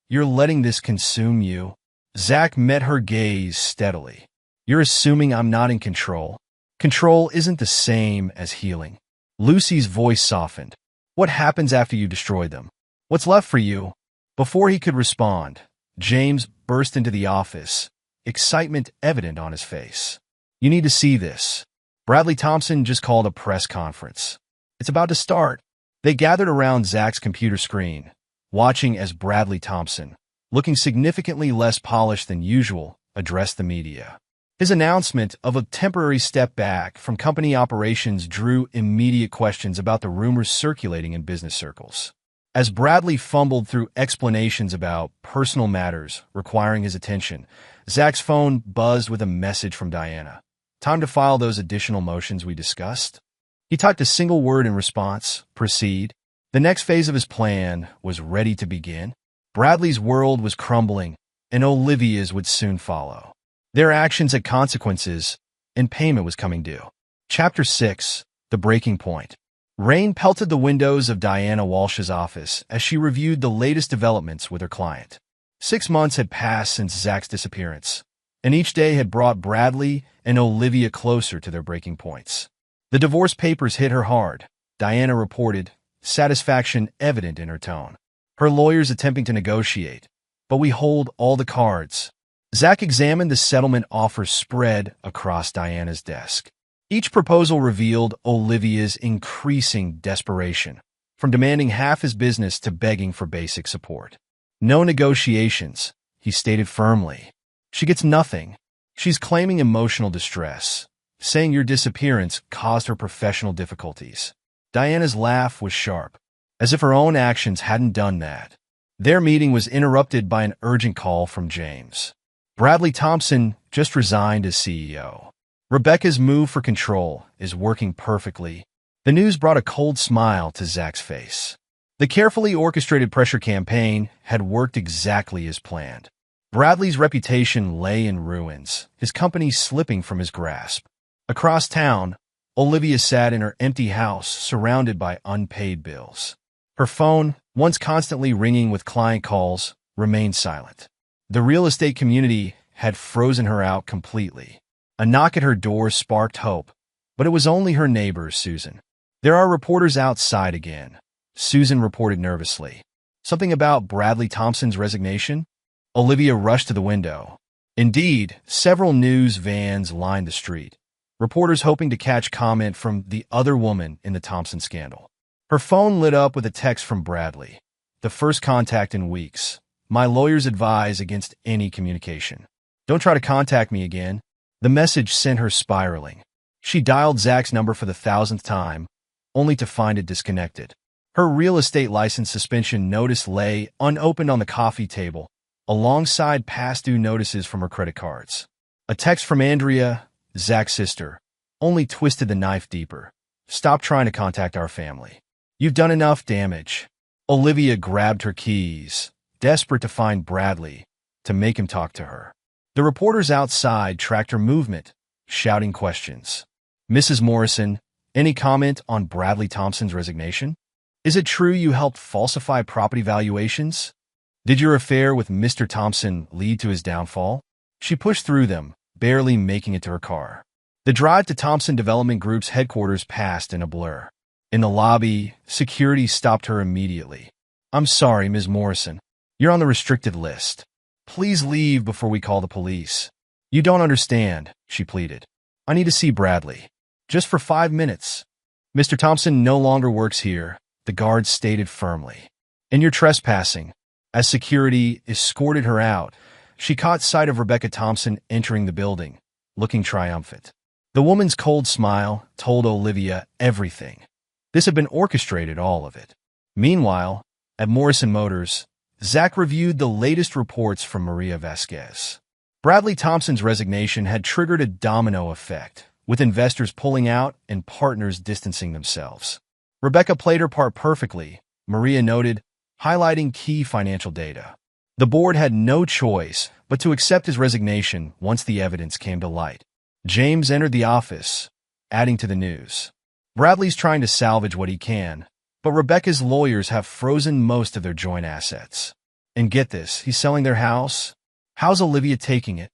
you're letting this consume you. Zach met her gaze steadily. You're assuming I'm not in control. Control isn't the same as healing. Lucy's voice softened. What happens after you destroy them? What's left for you? Before he could respond, James burst into the office, excitement evident on his face. You need to see this. Bradley Thompson just called a press conference. It's about to start. They gathered around Zach's computer screen, watching as Bradley Thompson, looking significantly less polished than usual, addressed the media. His announcement of a temporary step back from company operations drew immediate questions about the rumors circulating in business circles. As Bradley fumbled through explanations about personal matters requiring his attention, Zach's phone buzzed with a message from Diana. Time to file those additional motions we discussed. He typed a single word in response, proceed. The next phase of his plan was ready to begin. Bradley's world was crumbling, and Olivia's would soon follow. Their actions had consequences, and payment was coming due. Chapter 6. The Breaking Point. Rain pelted the windows of Diana Walsh's office as she reviewed the latest developments with her client. 6 months had passed since Zach's disappearance, and each day had brought Bradley and Olivia closer to their breaking points. The divorce papers hit her hard, Diana reported, satisfaction evident in her tone. Her lawyers attempting to negotiate, but we hold all the cards. Zach examined the settlement offers spread across Diana's desk. Each proposal revealed Olivia's increasing desperation, from demanding half his business to begging for basic support. No negotiations, he stated firmly. She gets nothing. She's claiming emotional distress, saying your disappearance caused her professional difficulties. Diana's laugh was sharp, as if her own actions hadn't done that. Their meeting was interrupted by an urgent call from James. Bradley Thompson just resigned as CEO. Rebecca's move for control is working perfectly. The news brought a cold smile to Zach's face. The carefully orchestrated pressure campaign had worked exactly as planned. Bradley's reputation lay in ruins, his company slipping from his grasp. Across town, Olivia sat in her empty house surrounded by unpaid bills. Her phone, once constantly ringing with client calls, remained silent. The real estate community had frozen her out completely. A knock at her door sparked hope, but it was only her neighbor, Susan. There are reporters outside again, Susan reported nervously. Something about Bradley Thompson's resignation? Olivia rushed to the window. Indeed, several news vans lined the street, reporters hoping to catch comment from the other woman in the Thompson scandal. Her phone lit up with a text from Bradley. The first contact in weeks. My lawyers advise against any communication. Don't try to contact me again. The message sent her spiraling. She dialed Zach's number for the 1,000th time, only to find it disconnected. Her real estate license suspension notice lay unopened on the coffee table, alongside past due notices from her credit cards. A text from Andrea, Zach's sister, only twisted the knife deeper. Stop trying to contact our family. You've done enough damage. Olivia grabbed her keys, desperate to find Bradley, to make him talk to her. The reporters outside tracked her movement, shouting questions. Mrs. Morrison, any comment on Bradley Thompson's resignation? Is it true you helped falsify property valuations? Did your affair with Mr. Thompson lead to his downfall? She pushed through them, barely making it to her car. The drive to Thompson Development Group's headquarters passed in a blur. In the lobby, security stopped her immediately. I'm sorry, Ms. Morrison. You're on the restricted list. Please leave before we call the police. You don't understand, she pleaded. I need to see Bradley. Just for 5 minutes. Mr. Thompson no longer works here, the guard stated firmly. And you're trespassing. As security escorted her out, she caught sight of Rebecca Thompson entering the building, looking triumphant. The woman's cold smile told Olivia everything. This had been orchestrated, all of it. Meanwhile, at Morrison Motors, Zach reviewed the latest reports from Maria Vasquez. Bradley Thompson's resignation had triggered a domino effect, with investors pulling out and partners distancing themselves. Rebecca played her part perfectly, Maria noted, highlighting key financial data. The board had no choice but to accept his resignation once the evidence came to light. James entered the office, adding to the news. Bradley's trying to salvage what he can, but Rebecca's lawyers have frozen most of their joint assets. And get this, he's selling their house? How's Olivia taking it?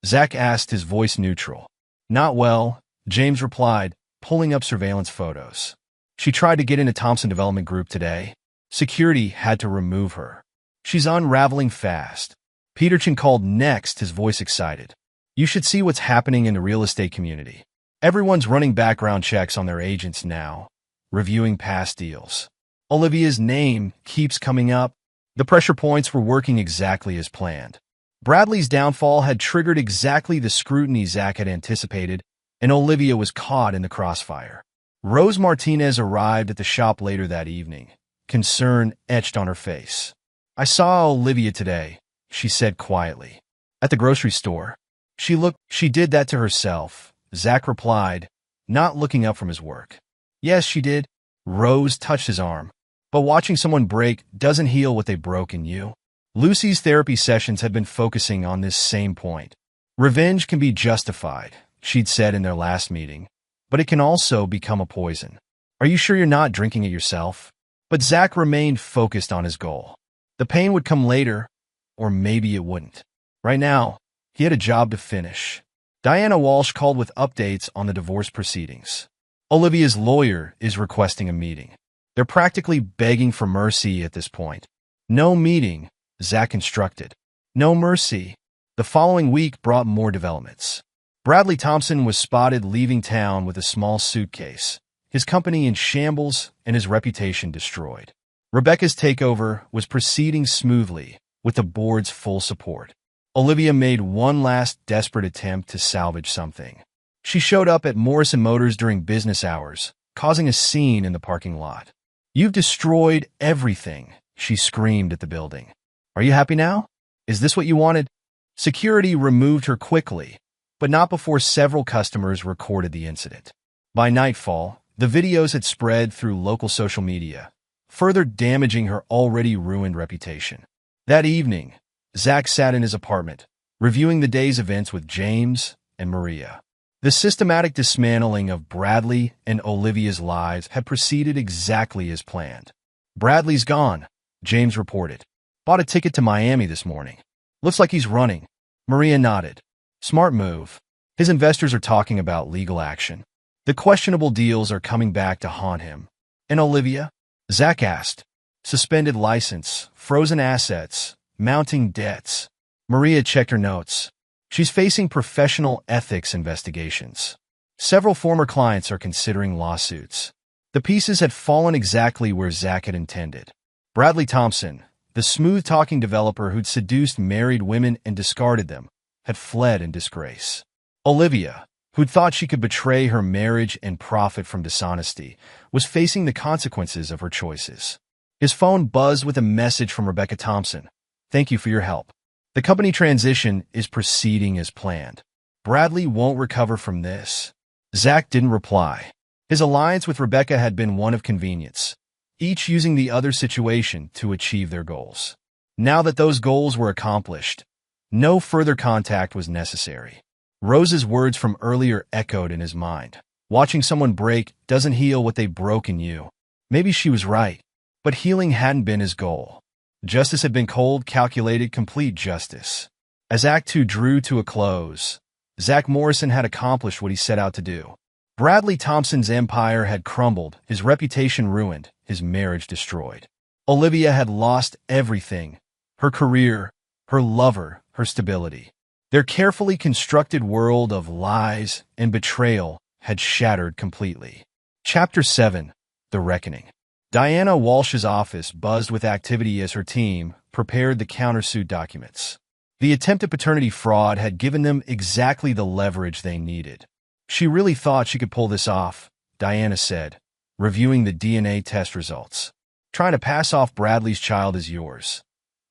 Zach asked, his voice neutral. Not well, James replied, pulling up surveillance photos. She tried to get into Thompson Development Group today. Security had to remove her. She's unraveling fast. Peterson called next, his voice excited. You should see what's happening in the real estate community. Everyone's running background checks on their agents now, reviewing past deals. Olivia's name keeps coming up. The pressure points were working exactly as planned. Bradley's downfall had triggered exactly the scrutiny Zach had anticipated, and Olivia was caught in the crossfire. Rose Martinez arrived at the shop later that evening, concern etched on her face. I saw Olivia today, she said quietly. At the grocery store. She did that to herself, Zach replied, not looking up from his work. Yes, she did. Rose touched his arm. But watching someone break doesn't heal what they broke in you. Lucy's therapy sessions had been focusing on this same point. Revenge can be justified, she'd said in their last meeting, but it can also become a poison. Are you sure you're not drinking it yourself? But Zach remained focused on his goal. The pain would come later, or maybe it wouldn't. Right now, he had a job to finish. Diana Walsh called with updates on the divorce proceedings. Olivia's lawyer is requesting a meeting. They're practically begging for mercy at this point. No meeting, Zach instructed. No mercy. The following week brought more developments. Bradley Thompson was spotted leaving town with a small suitcase, his company in shambles and his reputation destroyed. Rebecca's takeover was proceeding smoothly, with the board's full support. Olivia made one last desperate attempt to salvage something. She showed up at Morrison Motors during business hours, causing a scene in the parking lot. You've destroyed everything, she screamed at the building. Are you happy now? Is this what you wanted? Security removed her quickly, but not before several customers recorded the incident. By nightfall, the videos had spread through local social media, further damaging her already ruined reputation. That evening, Zach sat in his apartment, reviewing the day's events with James and Maria. The systematic dismantling of Bradley and Olivia's lives had proceeded exactly as planned. Bradley's gone, James reported. Bought a ticket to Miami this morning. Looks like he's running. Maria nodded. Smart move. His investors are talking about legal action. The questionable deals are coming back to haunt him. And Olivia? Zach asked. Suspended license, frozen assets, mounting debts. Maria checked her notes. She's facing professional ethics investigations. Several former clients are considering lawsuits. The pieces had fallen exactly where Zach had intended. Bradley Thompson, the smooth-talking developer who'd seduced married women and discarded them, had fled in disgrace. Olivia, who'd thought she could betray her marriage and profit from dishonesty, was facing the consequences of her choices. His phone buzzed with a message from Rebecca Thompson. Thank you for your help. The company transition is proceeding as planned. Bradley won't recover from this. Zach didn't reply. His alliance with Rebecca had been one of convenience, each using the other situation to achieve their goals. Now that those goals were accomplished, no further contact was necessary. Rose's words from earlier echoed in his mind. Watching someone break doesn't heal what they broke in you. Maybe she was right, but healing hadn't been his goal. Justice had been cold, calculated, complete justice. As Act 2 drew to a close, Zach Morrison had accomplished what he set out to do. Bradley Thompson's empire had crumbled, his reputation ruined, his marriage destroyed. Olivia had lost everything: her career, her lover, her stability. Their carefully constructed world of lies and betrayal had shattered completely. Chapter 7: The Reckoning. Diana Walsh's office buzzed with activity as her team prepared the countersuit documents. The attempted paternity fraud had given them exactly the leverage they needed. She really thought she could pull this off, Diana said, reviewing the DNA test results. Trying to pass off Bradley's child as yours.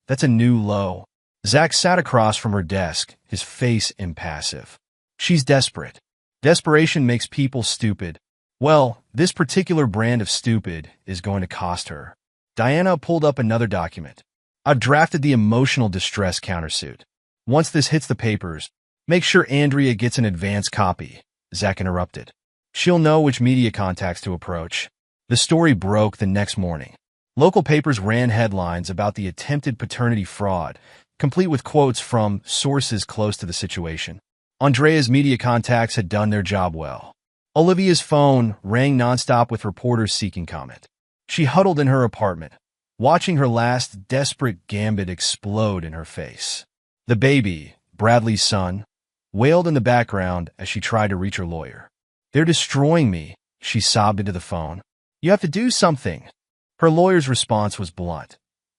That's a new low. Zach sat across from her desk, his face impassive. She's desperate. Desperation makes people stupid. Well, this particular brand of stupid is going to cost her. Diana pulled up another document. I've drafted the emotional distress countersuit. Once this hits the papers, make sure Andrea gets an advance copy, Zach interrupted. She'll know which media contacts to approach. The story broke the next morning. Local papers ran headlines about the attempted paternity fraud, complete with quotes from sources close to the situation. Andrea's media contacts had done their job well. Olivia's phone rang nonstop with reporters seeking comment. She huddled in her apartment, watching her last desperate gambit explode in her face. The baby, Bradley's son, wailed in the background as she tried to reach her lawyer. "They're destroying me," she sobbed into the phone. "You have to do something." Her lawyer's response was blunt.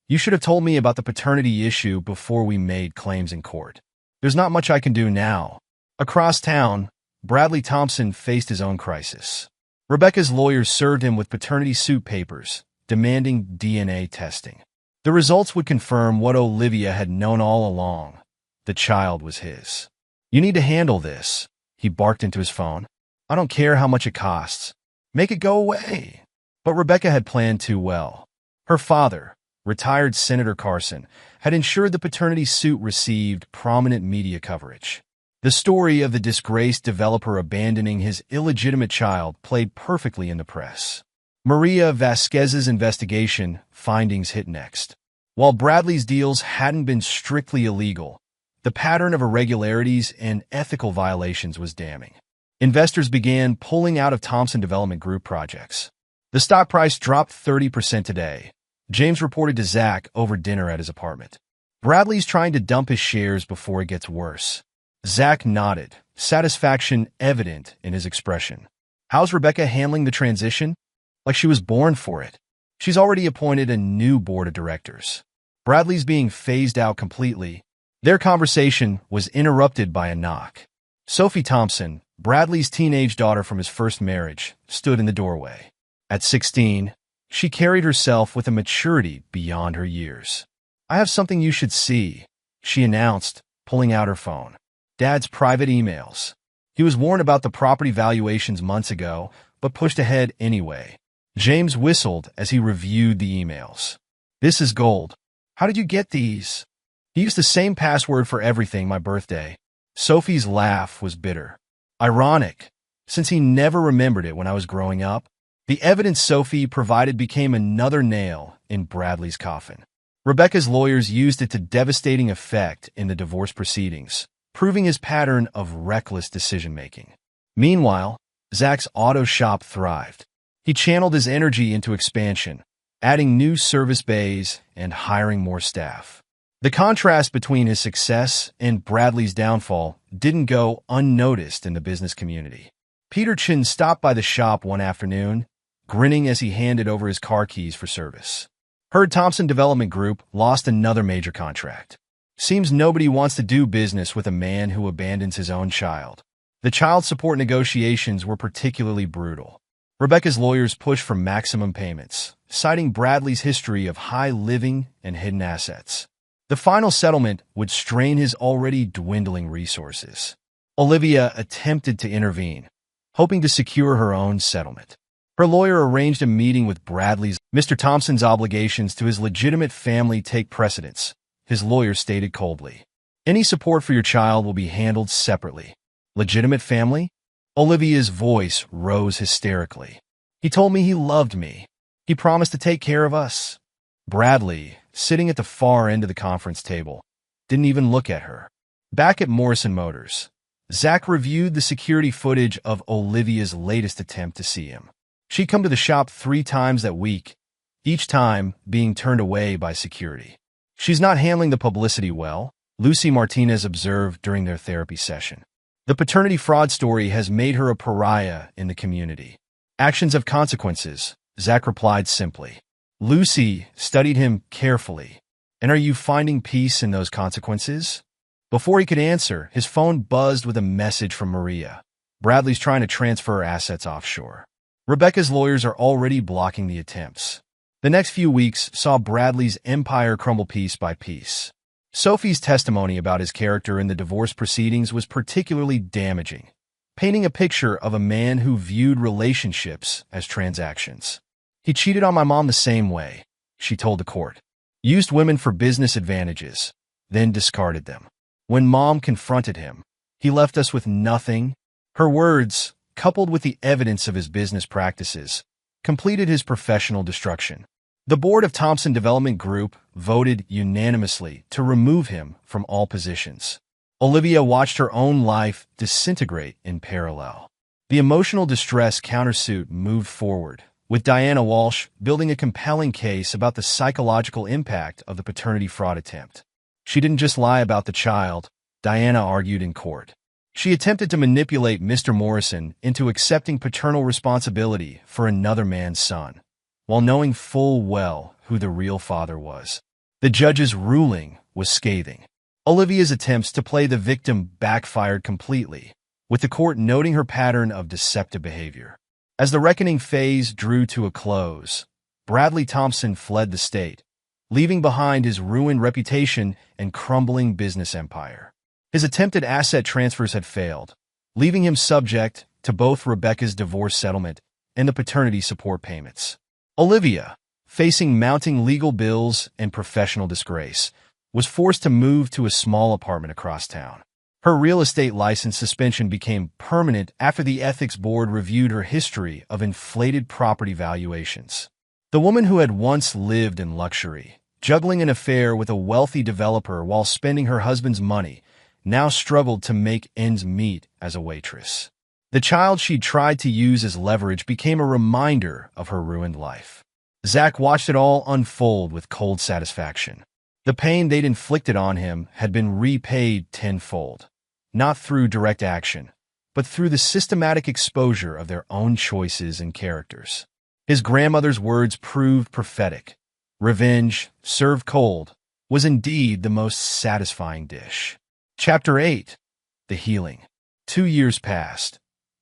"You should have told me about the paternity issue before we made claims in court. There's not much I can do now." Across town, Bradley Thompson faced his own crisis. Rebecca's lawyers served him with paternity suit papers, demanding DNA testing. The results would confirm what Olivia had known all along. The child was his. "You need to handle this," he barked into his phone. "I don't care how much it costs. Make it go away." But Rebecca had planned too well. Her father, retired Senator Carson, had ensured the paternity suit received prominent media coverage. The story of the disgraced developer abandoning his illegitimate child played perfectly in the press. Maria Vasquez's investigation findings hit next. While Bradley's deals hadn't been strictly illegal, the pattern of irregularities and ethical violations was damning. Investors began pulling out of Thompson Development Group projects. The stock price dropped 30% today, James reported to Zach over dinner at his apartment. "Bradley's trying to dump his shares before it gets worse." Zach nodded, satisfaction evident in his expression. "How's Rebecca handling the transition?" "Like she was born for it. She's already appointed a new board of directors. Bradley's being phased out completely." Their conversation was interrupted by a knock. Sophie Thompson, Bradley's teenage daughter from his first marriage, stood in the doorway. At 16, she carried herself with a maturity beyond her years. "I have something you should see," she announced, pulling out her phone. Dad's private emails. He was warned about the property valuations months ago, but pushed ahead anyway. James whistled as he reviewed the emails. "This is gold. How did you get these?" "He used the same password for everything my birthday." Sophie's laugh was bitter. "Ironic, since he never remembered it when I was growing up." The evidence Sophie provided became another nail in Bradley's coffin. Rebecca's lawyers used it to devastating effect in the divorce proceedings, proving his pattern of reckless decision-making. Meanwhile, Zach's auto shop thrived. He channeled his energy into expansion, adding new service bays and hiring more staff. The contrast between his success and Bradley's downfall didn't go unnoticed in the business community. Peter Chin stopped by the shop one afternoon, grinning as he handed over his car keys for service. "Heard Thompson Development Group lost another major contract. Seems nobody wants to do business with a man who abandons his own child." The child support negotiations were particularly brutal. Rebecca's lawyers pushed for maximum payments, citing Bradley's history of high living and hidden assets. The final settlement would strain his already dwindling resources. Olivia attempted to intervene, hoping to secure her own settlement. Her lawyer arranged a meeting with Bradley's. "Mr. Thompson's obligations to his legitimate family take precedence," his lawyer stated coldly. "Any support for your child will be handled separately." "Legitimate family?" Olivia's voice rose hysterically. "He told me he loved me. He promised to take care of us." Bradley, sitting at the far end of the conference table, didn't even look at her. Back at Morrison Motors, Zach reviewed the security footage of Olivia's latest attempt to see him. She'd come to the shop 3 times that week, each time being turned away by security. "She's not handling the publicity well," Lucy Martinez observed during their therapy session. "The paternity fraud story has made her a pariah in the community." "Actions have consequences," Zach replied simply. Lucy studied him carefully. "And are you finding peace in those consequences?" Before he could answer, his phone buzzed with a message from Maria. "Bradley's trying to transfer assets offshore." Rebecca's lawyers are already blocking the attempts. The next few weeks saw Bradley's empire crumble piece by piece. Sophie's testimony about his character in the divorce proceedings was particularly damaging, painting a picture of a man who viewed relationships as transactions. "He cheated on my mom the same way," she told the court. "Used women for business advantages, then discarded them. When Mom confronted him, he left us with nothing." Her words, coupled with the evidence of his business practices, completed his professional destruction. The board of Thompson Development Group voted unanimously to remove him from all positions. Olivia watched her own life disintegrate in parallel. The emotional distress countersuit moved forward, with Diana Walsh building a compelling case about the psychological impact of the paternity fraud attempt. She didn't just lie about the child, Diana argued in court. She attempted to manipulate Mr. Morrison into accepting paternal responsibility for another man's son, while knowing full well who the real father was. The judge's ruling was scathing. Olivia's attempts to play the victim backfired completely, with the court noting her pattern of deceptive behavior. As the reckoning phase drew to a close, Bradley Thompson fled the state, leaving behind his ruined reputation and crumbling business empire. His attempted asset transfers had failed, leaving him subject to both Rebecca's divorce settlement and the paternity support payments. Olivia, facing mounting legal bills and professional disgrace, was forced to move to a small apartment across town. Her real estate license suspension became permanent after the ethics board reviewed her history of inflated property valuations. The woman who had once lived in luxury, juggling an affair with a wealthy developer while spending her husband's money, now struggled to make ends meet as a waitress. The child she'd tried to use as leverage became a reminder of her ruined life. Zach watched it all unfold with cold satisfaction. The pain they'd inflicted on him had been repaid tenfold, not through direct action, but through the systematic exposure of their own choices and characters. His grandmother's words proved prophetic. Revenge, served cold, was indeed the most satisfying dish. Chapter 8. The Healing. 2 years passed,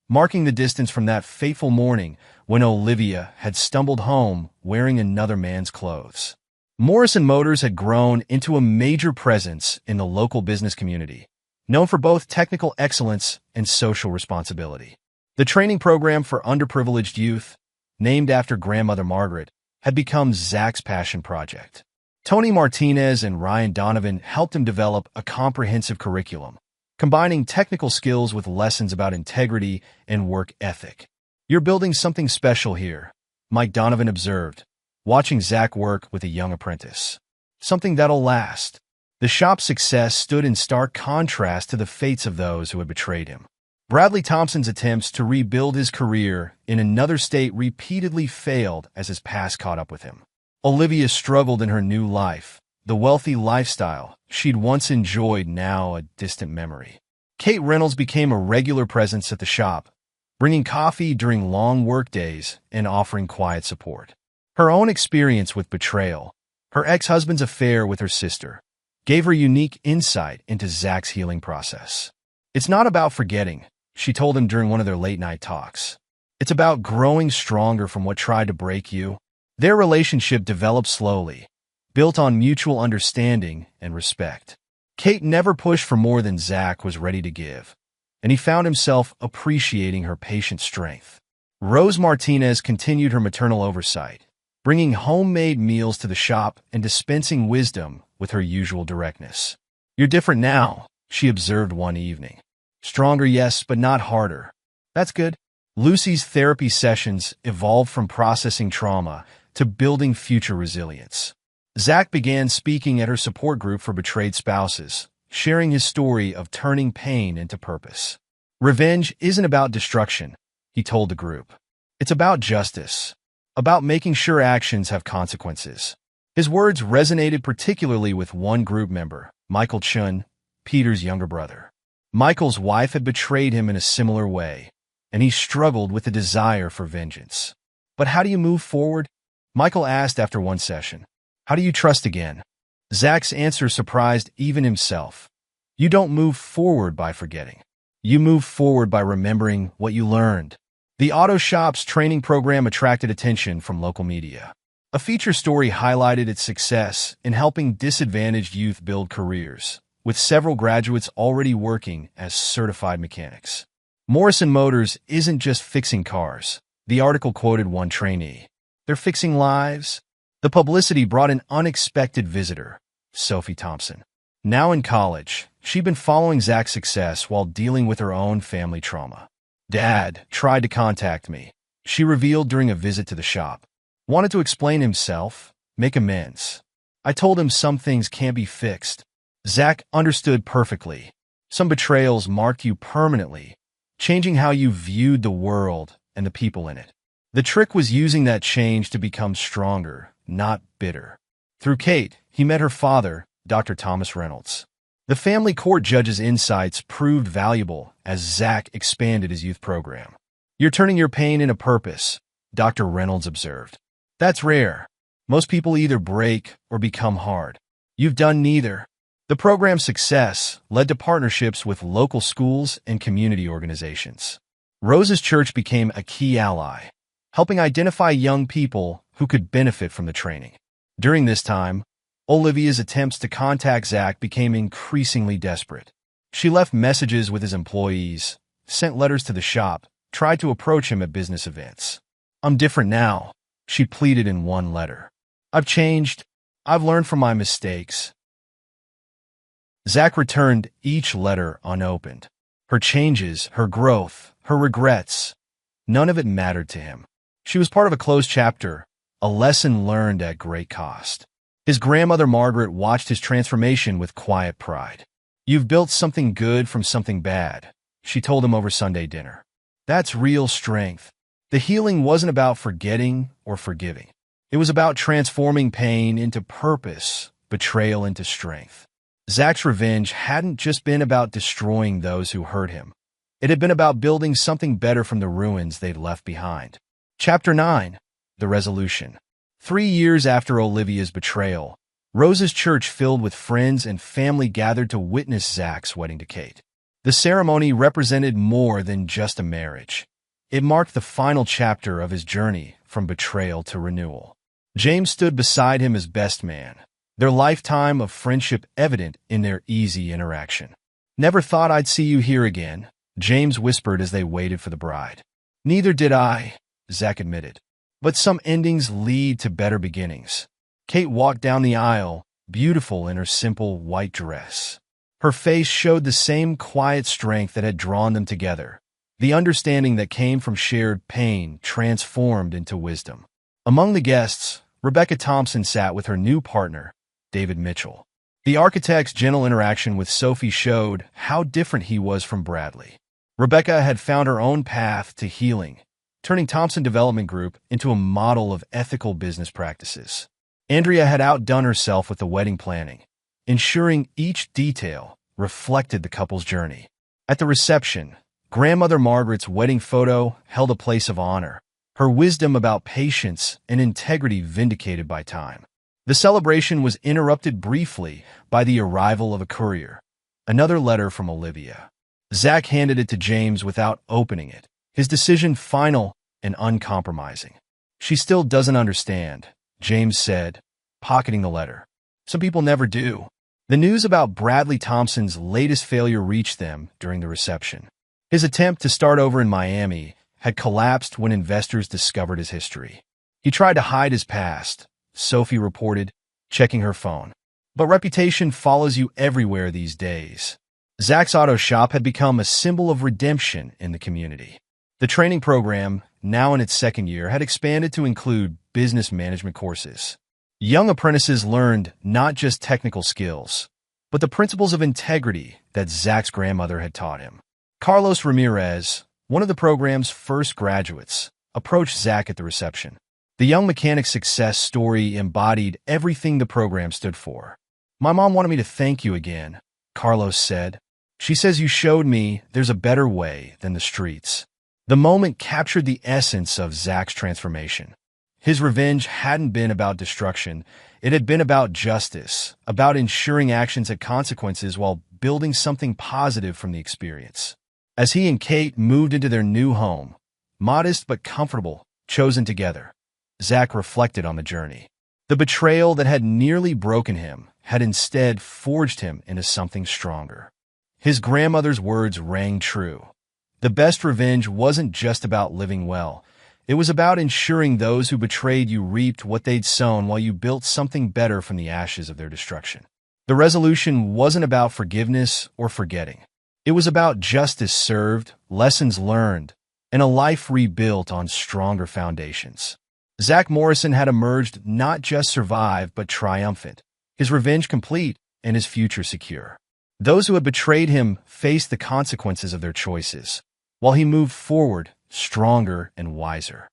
marking the distance from that fateful morning when Olivia had stumbled home wearing another man's clothes. Morrison Motors had grown into a major presence in the local business community, known for both technical excellence and social responsibility. The training program for underprivileged youth, named after grandmother Margaret, had become Zach's passion project. Tony Martinez and Ryan Donovan helped him develop a comprehensive curriculum, combining technical skills with lessons about integrity and work ethic. "You're building something special here," Mike Donovan observed, watching Zach work with a young apprentice. "Something that'll last." The shop's success stood in stark contrast to the fates of those who had betrayed him. Bradley Thompson's attempts to rebuild his career in another state repeatedly failed as his past caught up with him. Olivia struggled in her new life, the wealthy lifestyle she'd once enjoyed now a distant memory. Kate Reynolds became a regular presence at the shop, bringing coffee during long work days and offering quiet support. Her own experience with betrayal, her ex-husband's affair with her sister, gave her unique insight into Zach's healing process. "It's not about forgetting," she told him during one of their late-night talks. "It's about growing stronger from what tried to break you." Their relationship developed slowly, built on mutual understanding and respect. Kate never pushed for more than Zach was ready to give, and he found himself appreciating her patient strength. Rose Martinez continued her maternal oversight, bringing homemade meals to the shop and dispensing wisdom with her usual directness. "You're different now," she observed one evening. "Stronger, yes, but not harder." "That's good." Lucy's therapy sessions evolved from processing trauma to building future resilience. Zach began speaking at her support group for betrayed spouses, sharing his story of turning pain into purpose. "Revenge isn't about destruction," he told the group. "It's about justice, about making sure actions have consequences." His words resonated particularly with one group member, Michael Chun, Peter's younger brother. Michael's wife had betrayed him in a similar way, and he struggled with the desire for vengeance. "But how do you move forward?" Michael asked after one session. "How do you trust again?" Zach's answer surprised even himself. "You don't move forward by forgetting. You move forward by remembering what you learned." The auto shop's training program attracted attention from local media. A feature story highlighted its success in helping disadvantaged youth build careers, with several graduates already working as certified mechanics. Morrison Motors isn't just fixing cars, the article quoted one trainee. "They're fixing lives." The publicity brought an unexpected visitor, Sophie Thompson. Now in college, she'd been following Zach's success while dealing with her own family trauma. "Dad tried to contact me," she revealed during a visit to the shop. "Wanted to explain himself, make amends. I told him some things can't be fixed." Zach understood perfectly. Some betrayals marked you permanently, changing how you viewed the world and the people in it. The trick was using that change to become stronger, not bitter. Through Kate, he met her father, Dr. Thomas Reynolds. The family court judge's insights proved valuable as Zach expanded his youth program. "You're turning your pain into purpose," Dr. Reynolds observed. "That's rare. Most people either break or become hard. You've done neither." The program's success led to partnerships with local schools and community organizations. Rose's church became a key ally, helping identify young people who could benefit from the training. During this time, Olivia's attempts to contact Zach became increasingly desperate. She left messages with his employees, sent letters to the shop, tried to approach him at business events. "I'm different now," she pleaded in one letter. "I've changed. I've learned from my mistakes." Zach returned each letter unopened. Her changes, her growth, her regrets, none of it mattered to him. She was part of a closed chapter, a lesson learned at great cost. His grandmother Margaret watched his transformation with quiet pride. "You've built something good from something bad," she told him over Sunday dinner. "That's real strength." The healing wasn't about forgetting or forgiving. It was about transforming pain into purpose, betrayal into strength. Zach's revenge hadn't just been about destroying those who hurt him. It had been about building something better from the ruins they'd left behind. Chapter 9. The Resolution. 3 years after Olivia's betrayal, Rose's church filled with friends and family gathered to witness Zach's wedding to Kate. The ceremony represented more than just a marriage. It marked the final chapter of his journey from betrayal to renewal. James stood beside him as best man, their lifetime of friendship evident in their easy interaction. "Never thought I'd see you here again," James whispered as they waited for the bride. "Neither did I," Zach admitted. "But some endings lead to better beginnings." Kate walked down the aisle, beautiful in her simple white dress. Her face showed the same quiet strength that had drawn them together. The understanding that came from shared pain transformed into wisdom. Among the guests, Rebecca Thompson sat with her new partner, David Mitchell. The architect's gentle interaction with Sophie showed how different he was from Bradley. Rebecca had found her own path to healing, turning Thompson Development Group into a model of ethical business practices. Andrea had outdone herself with the wedding planning, ensuring each detail reflected the couple's journey. At the reception, Grandmother Margaret's wedding photo held a place of honor, her wisdom about patience and integrity vindicated by time. The celebration was interrupted briefly by the arrival of a courier, another letter from Olivia. Zach handed it to James without opening it, his decision final and uncompromising. "She still doesn't understand," James said, pocketing the letter. "Some people never do." The news about Bradley Thompson's latest failure reached them during the reception. His attempt to start over in Miami had collapsed when investors discovered his history. "He tried to hide his past," Sophie reported, checking her phone. "But reputation follows you everywhere these days." Zach's auto shop had become a symbol of redemption in the community. The training program, now in its second year, had expanded to include business management courses. Young apprentices learned not just technical skills, but the principles of integrity that Zach's grandmother had taught him. Carlos Ramirez, one of the program's first graduates, approached Zach at the reception. The young mechanic's success story embodied everything the program stood for. "My mom wanted me to thank you again," Carlos said. "She says you showed me there's a better way than the streets." The moment captured the essence of Zach's transformation. His revenge hadn't been about destruction. It had been about justice, about ensuring actions had consequences while building something positive from the experience. As he and Kate moved into their new home, modest but comfortable, chosen together, Zach reflected on the journey. The betrayal that had nearly broken him had instead forged him into something stronger. His grandmother's words rang true. The best revenge wasn't just about living well. It was about ensuring those who betrayed you reaped what they'd sown while you built something better from the ashes of their destruction. The resolution wasn't about forgiveness or forgetting. It was about justice served, lessons learned, and a life rebuilt on stronger foundations. Zach Morrison had emerged not just survived but triumphant, his revenge complete and his future secure. Those who had betrayed him faced the consequences of their choices, while he moved forward, stronger and wiser.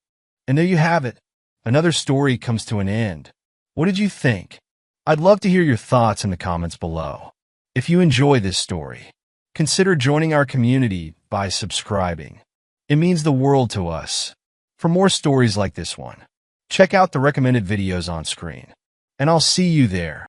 And there you have it. Another story comes to an end. What did you think? I'd love to hear your thoughts in the comments below. If you enjoy this story, consider joining our community by subscribing. It means the world to us. For more stories like this one, check out the recommended videos on screen. And I'll see you there.